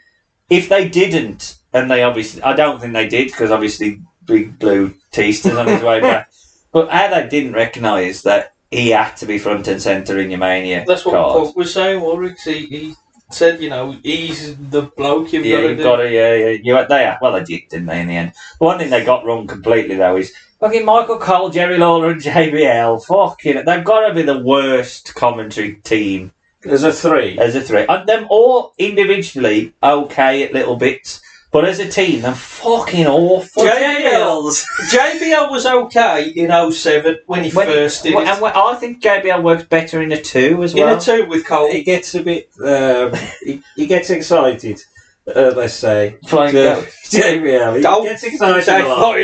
If they didn't, and they obviously, I don't think they did, because obviously Big Blue teased us on his way back. But how they didn't recognise that he had to be front and centre in your Mania. That's what Punk was saying, Warwick. He said, he's the bloke you've got to do. Well, they did, didn't they, in the end? The one thing they got wrong completely, though, is fucking Michael Cole, Jerry Lawler, and JBL. Fucking, they've got to be the worst commentary team. As a three. And them all individually okay at little bits, but as a team, they're fucking awful. JBL was okay in 07 when he first did it. And I think JBL works better in a 2 as well. In a 2 with Cole. He gets a bit... he gets excited. Let's say. JBL. He gets excited a lot.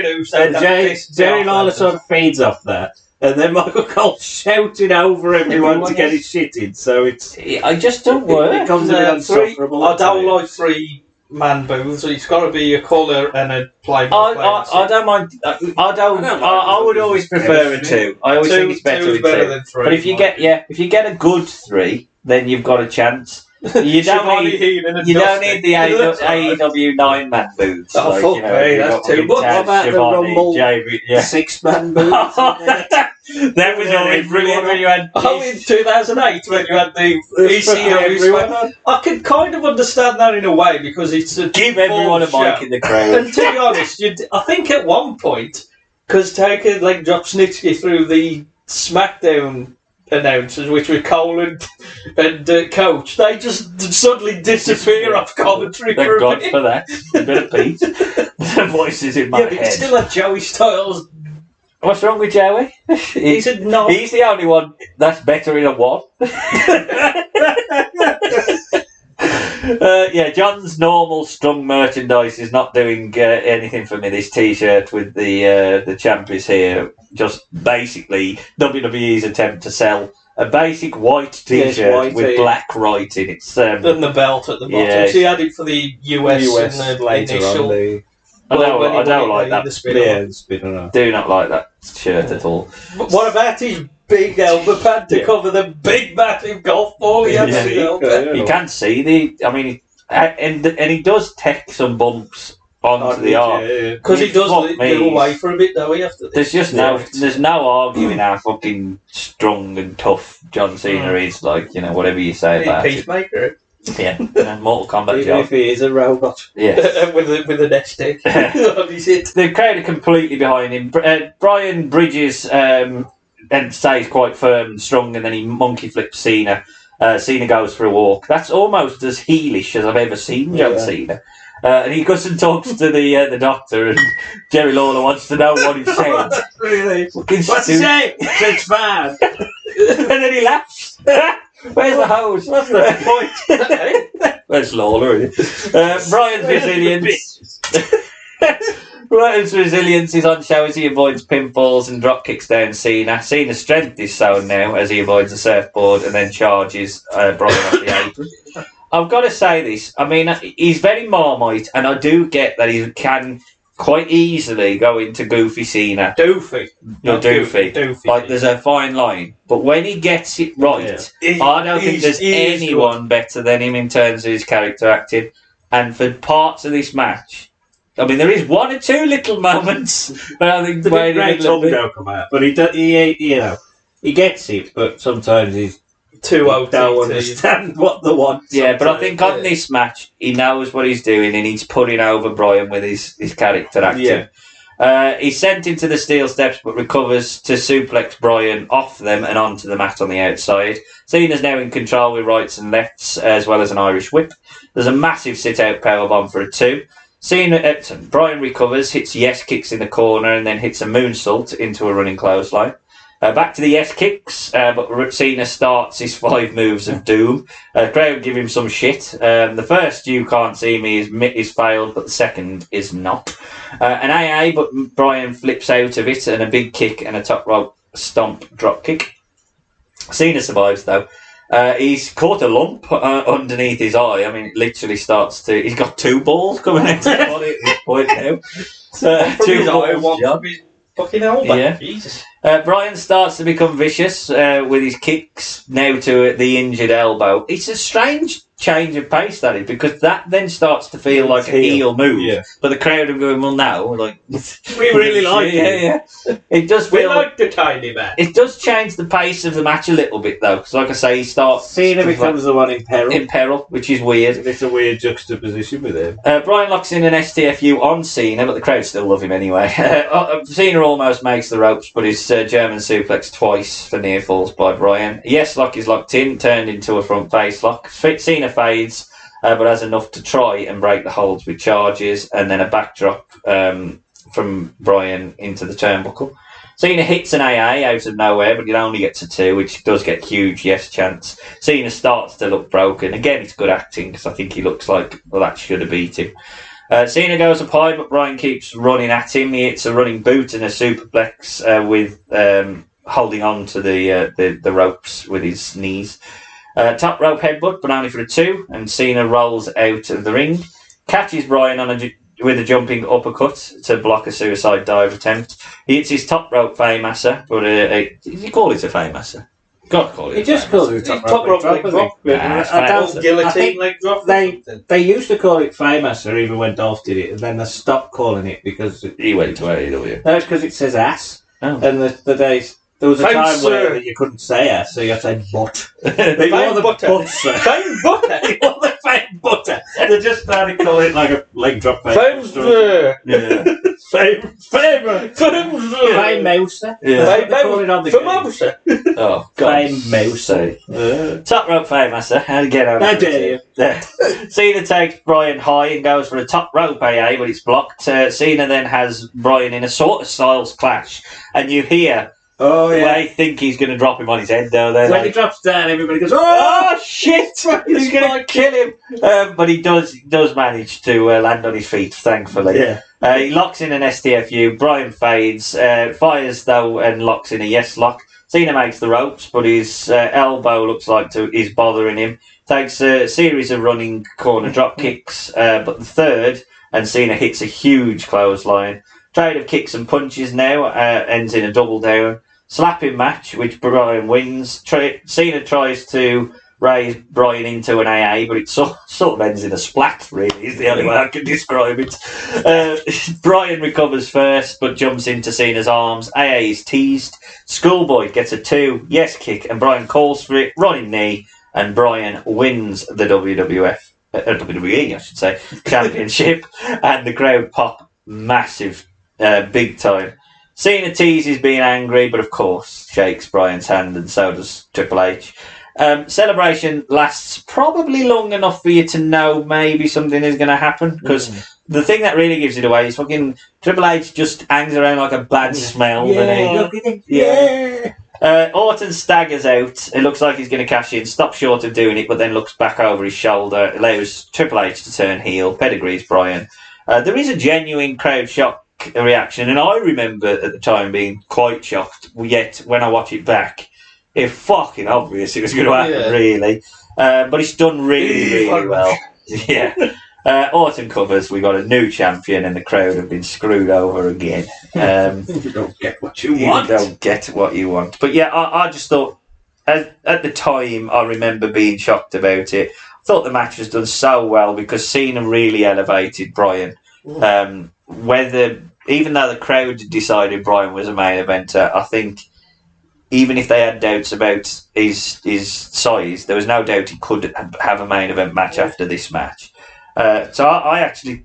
Jerry Lawler sort of feeds off that. And then Michael Cole shouting over everyone to get his shit in. So it's... I just don't work. It becomes a bit unsufferable. I don't like 3-man booths. It's got to be a colour and a playback. I don't mind. I would always prefer a 2. I always think it's better with 2. Than 3, but if you get a good 3, then you've got a chance. You don't need the AEW 9-man booths. Oh, fuck me, that's too much. What about the Rumble 6-man booths? That was always brilliant when you had... in 2008 when you had the ECW. I can kind of understand that in a way because it's a... Give everyone a mic in the crowd. And to be honest, I think at one point, because Taker dropped Snitsky through the SmackDown announcers, which were Cole and Coach, they just suddenly disappear off commentary. Thank God for that. A bit of peace. The voices in my head. But still had Joey Styles. What's wrong with Joey? He's the only one that's better in a 1. John's normal strung merchandise is not doing anything for me. This T-shirt with the champ is here. Just basically WWE's attempt to sell a basic white T-shirt with black writing. It's and the belt at the bottom. Yeah, she had it for the US and the later initial. I don't like that. The spinner. Do not like that shirt at all. But what about his big elbow pad to cover the big massive golf ball he had? You can see and he does take some bumps onto the arm. Because he does go away for a bit, though, after this. There's no arguing how fucking strong and tough John Cena is, like, whatever you say about it. Peacemaker. Yeah, Mortal Kombat Even if he is a robot. Yeah. with a nest stick. The crowd are completely behind him. Brian bridges and stays quite firm and strong, and then he monkey flips Cena. Cena goes for a walk. That's almost as heelish as I've ever seen John Cena. And he goes and talks to the doctor, and Jerry Lawler wants to know what he said. Really? What's he say? It's fine. And then he laughs. Where's the hose? What's the point? Where's Lawler? Brian's resilience. Brian's resilience is on show as he avoids pinfalls and drop kicks down Cena. Cena's strength is shown now as he avoids the surfboard and then charges Brian off the apron. I've got to say this. I mean, he's very Marmite, and I do get that he can quite easily go into goofy Cena. Doofy. Like, there's a fine line. But when he gets it right, I don't think there's anyone better than him in terms of his character acting. And for parts of this match, I mean, there is one or two little moments, but I think the great tongue don't come out. But he gets it, but sometimes he's too old to understand what they want. Yeah, but I think on this match, he knows what he's doing, and he's putting over Brian with his character acting. Yeah. He's sent into the steel steps, but recovers to suplex Brian off them and onto the mat on the outside. Cena's now in control with rights and lefts, as well as an Irish whip. There's a massive sit-out powerbomb for a 2. Brian recovers, hits yes kicks in the corner, and then hits a moonsault into a running clothesline. Back to the yes kicks, but Cena starts his 5 moves of doom. The crowd give him some shit. The first "you can't see me" is failed, but the second is not. An AA, but Brian flips out of it, and a big kick and a top rope stomp drop kick. Cena survives though. He's caught a lump underneath his eye. I mean, it literally starts to. He's got 2 balls coming out of his body at this point now. 2 balls. Fucking hell, yeah. Jesus. Brian starts to become vicious with his kicks now to the injured elbow. It's a strange change of pace, that is, because that then starts to feel like a heel move. Yeah. But the crowd are going, well, no, like we really like it. Yeah. It does feel. We like the tiny man. It does change the pace of the match a little bit, though, because, like I say, he starts. Cena becomes the one in peril. In peril, which is weird. It's a weird juxtaposition with him. Brian locks in an STFU on Cena, but the crowd still love him anyway. Cena almost makes the ropes, but his German suplex twice for near falls by Brian. Yes lock is locked in, turned into a front face lock. Cena fades, but has enough to try and break the holds with charges, and then a backdrop from Brian into the turnbuckle. Cena hits an AA out of nowhere, but it only gets a 2, which does get huge yes chants. Cena starts to look broken. Again, it's good acting, because I think he looks like, well, that should have beat him. Cena goes up high, but Brian keeps running at him. He hits a running boot and a superplex with holding on to the ropes with his knees. Top rope headbutt, but only for a 2, and Cena rolls out of the ring, catches Brian with a jumping uppercut to block a suicide dive attempt. He hits his top rope Faymaster, but did he call it a Faymaster? Got to call it. He just calls it a top rope leg drop. Guillotine leg drop. They used to call it Faymaster even when Dolph did it, and then they stopped calling it because he went to AEW. No, it's because it says ass. Oh. And there was a time where you couldn't say ass, so you had to say butt. They wore the butter. Fame butter. They wore the fame butter. They just started calling it like a leg drop. Fame mouser. Yeah. Fame mouser. Yeah. They call it on the game. Oh, Fame mouser. Top rope Faymaster. How to get over? How dare you? Cena takes Brian high and goes for a top rope AA, but it's blocked. Cena then has Brian in a sort of styles clash, and you hear. Oh yeah! They think he's going to drop him on his head, though. When he drops down, everybody goes, "Oh shit! He's going to kill him!" But he does manage to land on his feet, thankfully. Yeah. He locks in an STFU. Brian fades, fires though, and locks in a yes lock. Cena makes the ropes, but his elbow looks like is bothering him. Takes a series of running corner drop kicks, but the third, and Cena hits a huge clothesline. Trade of kicks and punches now ends in a double down. Slapping match, which Brian wins. Cena tries to raise Bryan into an AA, but it sort of ends in a splat, really, is the only way I can describe it. Bryan recovers first, but jumps into Cena's arms. AA is teased. Schoolboy gets a 2, yes kick, and Bryan calls for it, running knee, and Bryan wins the WWE, I should say, championship, and the crowd pop massive, big time. Cena teases being angry, but of course shakes Bryan's hand, and so does Triple H. Celebration lasts probably long enough for you to know maybe something is going to happen, because the thing that really gives it away is fucking Triple H just hangs around like a bad smell. Orton staggers out. It looks like he's going to cash in, stops short of doing it, but then looks back over his shoulder, allows Triple H to turn heel, pedigrees Bryan. There is a genuine crowd shock reaction, and I remember at the time being quite shocked, yet when I watch it back, it's fucking obvious it was going to happen, really. But it's done really well. Yeah. Orton covers, we got a new champion, and the crowd have been screwed over again. You don't get what you want. You don't get what you want. But yeah, I just thought, at the time, I remember being shocked about it. I thought the match was done so well because Cena really elevated Bryan. Even though the crowd decided Bryan was a main eventer, I think even if they had doubts about his size, there was no doubt he could have a main event match after this match. So I actually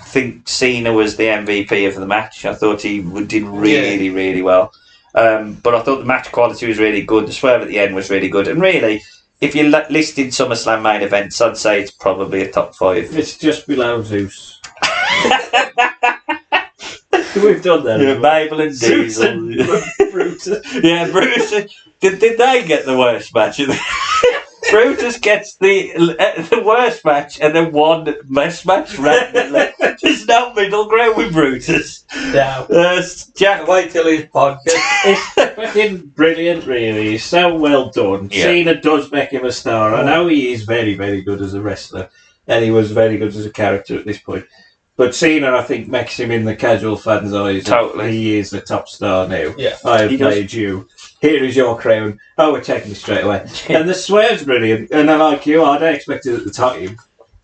think Cena was the MVP of the match. I thought he did really well. But I thought the match quality was really good. The swerve at the end was really good. And really, if you listed SummerSlam main events, I'd say it's probably a top 5. It's just below Zeus. We've done that. Yeah, Mabel and Diesel. Brutus. Yeah, Brutus. Did they get the worst match? Brutus gets the worst match and then one best match randomly. There's no middle ground with Brutus. No. Jack, wait till his podcast. It's fucking brilliant, really. It's so well done. Yeah. Cena does make him a star. I know he is very, very good as a wrestler, and he was very good as a character at this point. But Cena, I think, makes him in the casual fans' eyes. Totally. He is the top star now. Yeah. I have played you. Here is your crown. Oh, we're taking it straight away. And the swear's brilliant. And I like you. I don't expect it at the time.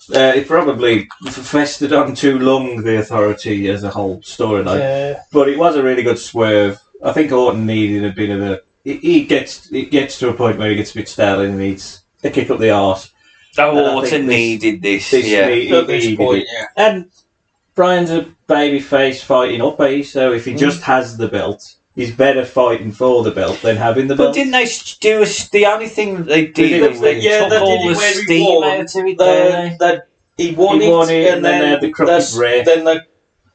It probably festered on too long, the Authority as a whole storyline. Yeah. But it was a really good swerve. I think Orton needed a bit of a... It gets to a point where he gets a bit stale and he needs a kick up the arse. Orton needed this. At this point, yeah. And Bryan's a babyface fighting up, so if he just has the belt, he's better fighting for the belt than having the belt. But didn't they do the only thing that they did was they took all the steam out of it? He won it, and then they had the crooked ref. Then they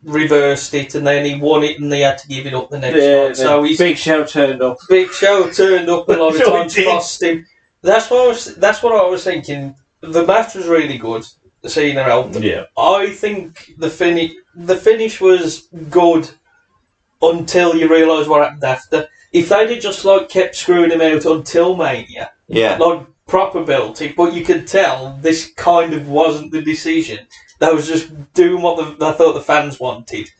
reversed it, and then he won it, and they had to give it up the next time. So Big Show turned up. Big Show turned up a lot of times, cost him. That's what I was thinking. The match was really good. Cena helped them. Yeah. I think the finish was good until you realise what happened after. If they'd have just kept screwing him out until Mania, proper built it, but you could tell this kind of wasn't the decision. They was just doing what I thought the fans wanted.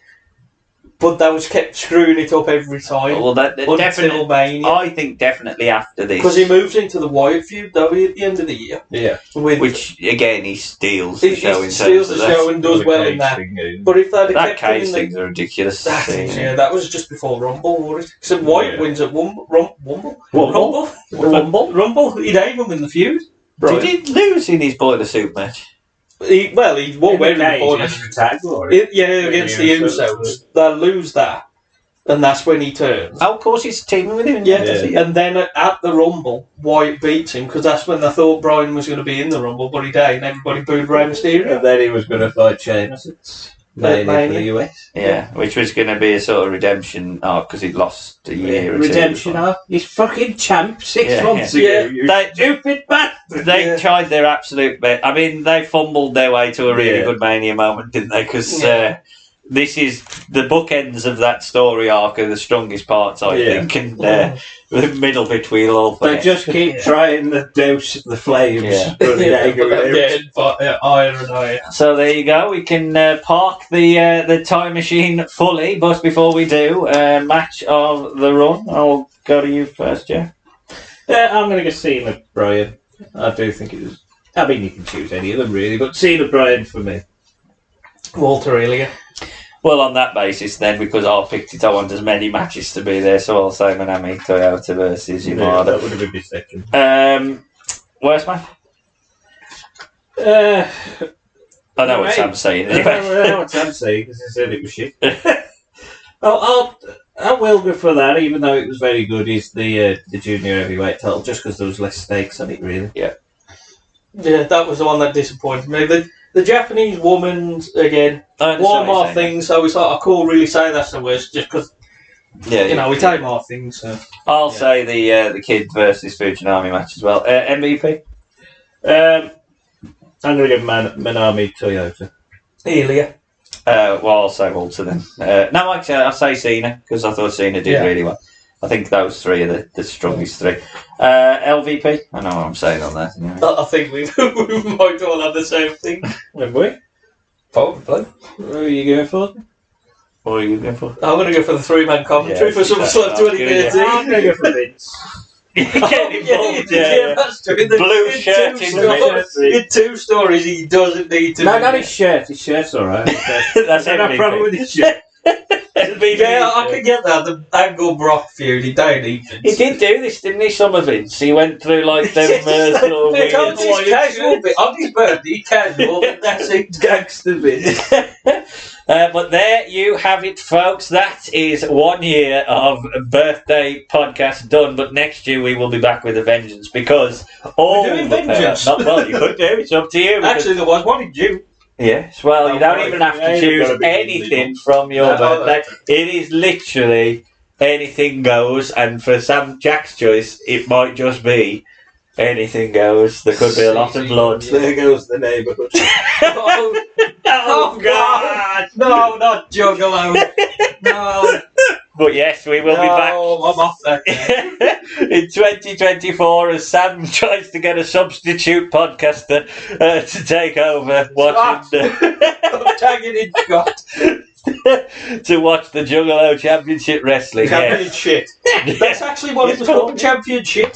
But they was kept screwing it up every time. Well, until Mania. I think definitely after this. Because he moves into the Wyatt feud, at the end of the year. Yeah. Which, again, he steals the show. He steals the show and does well in that. But if they'd that case things are ridiculous. That was just before Rumble, wasn't it? So Wyatt wins at Rumble. He'd aim him in the feud. Right. Did he lose in his boiler suit match? He won wearing the boiler suit. Against the Usos. They'll lose that. And that's when he turns. Oh, of course, he's teaming with him. Yeah. And then at the Rumble, Wyatt beats him, because that's when they thought Bryan was going to be in the Rumble, but he did, and everybody booed Rey Mysterio. And then he was going to fight Sheamus at Mania for the US. Yeah, which was going to be a sort of redemption arc, because he'd lost a year or two. Redemption arc? He's fucking champ 6 months ago. You stupid bastard! They tried their absolute best. I mean, they fumbled their way to a really good Mania moment, didn't they? Because this is the bookends of that story arc are the strongest parts, I think, and the middle bit we'll all play. They just keep trying to douse the flames. Iron. So there you go. We can park the time machine fully, but before we do, match of the run. I'll go to you first, Jeff. I'm going to go Cena, Bryan. I do think it was. I mean, you can choose any of them really, but Cena Bryan for me. Walter Elia. Well, on that basis, then, because I picked it, I want as many matches to be there, so I'll say Manami Toyota versus Yamada. Yeah, that would have been my second. Worst man? I know what Sam's saying. Anyway. I know what Sam's saying because he said it was shit. I will go for that, even though it was very good. Is the junior heavyweight title just because there was less stakes on it, really? Yeah. Yeah, that was the one that disappointed me. The Japanese woman again. One more thing, so it's like I can't really say that's the worst, just because we take more things. So. I'll say the Kid versus Fujinami match as well. MVP. I'm going to give Manami Toyota. Elia. Well, I'll say Walter then. No, actually, I'll say Cena because I thought Cena did really well. I think those three are the strongest three. LVP. I know what I'm saying on that. Anyway. I think we might all have the same thing. Have we? Probably. What are you going for? What are you going for? I'm going to go for the three-man commentary for SummerSlam 2013. I'm going to go for Vince. That's true. Blue shirt in two stories, he doesn't need to. No, not his shirt. His shirt's alright. That's no problem with his shirt. Yeah, I can get that. The Angle Brock feud, he don't need it. He did do this, didn't he, some of Vince? He went through like them sort of weird... casual bit. On his birthday, casual. That's it, gangster bit. But there you have it, folks. That is 1 year of birthday podcast done. But next year we will be back with a vengeance because all we're doing the vengeance. Not well, you could do. It's up to you. Actually, there was one in June. Yes, well, you don't even have to choose anything from your birthday. It is literally anything goes, and for Sam Jack's choice, it might just be anything goes. There could be a lot of blood. There goes the neighbourhood. Oh, God! No, not Juggalo. No. But yes, we will be back. I'm off that. In 2024 as Sam tries to get a substitute podcaster to take over watching I'm tagging in Scott. to watch the Juggalo Championship Wrestling. Championship. That's actually what it was called, Championship.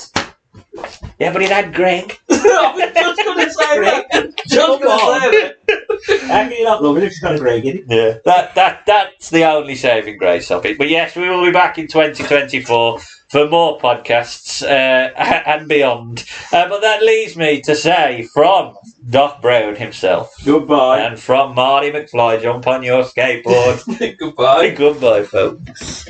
Yeah, but it had Greg. I was just going to say that. Just going to say that. How can you not love it if it's got Greg in it? Yeah, that's the only saving grace of it. But yes, we will be back in 2024 for more podcasts and beyond. But that leaves me to say from Doc Brown himself. Goodbye. And from Marty McFly, jump on your skateboard. Goodbye. Goodbye, folks.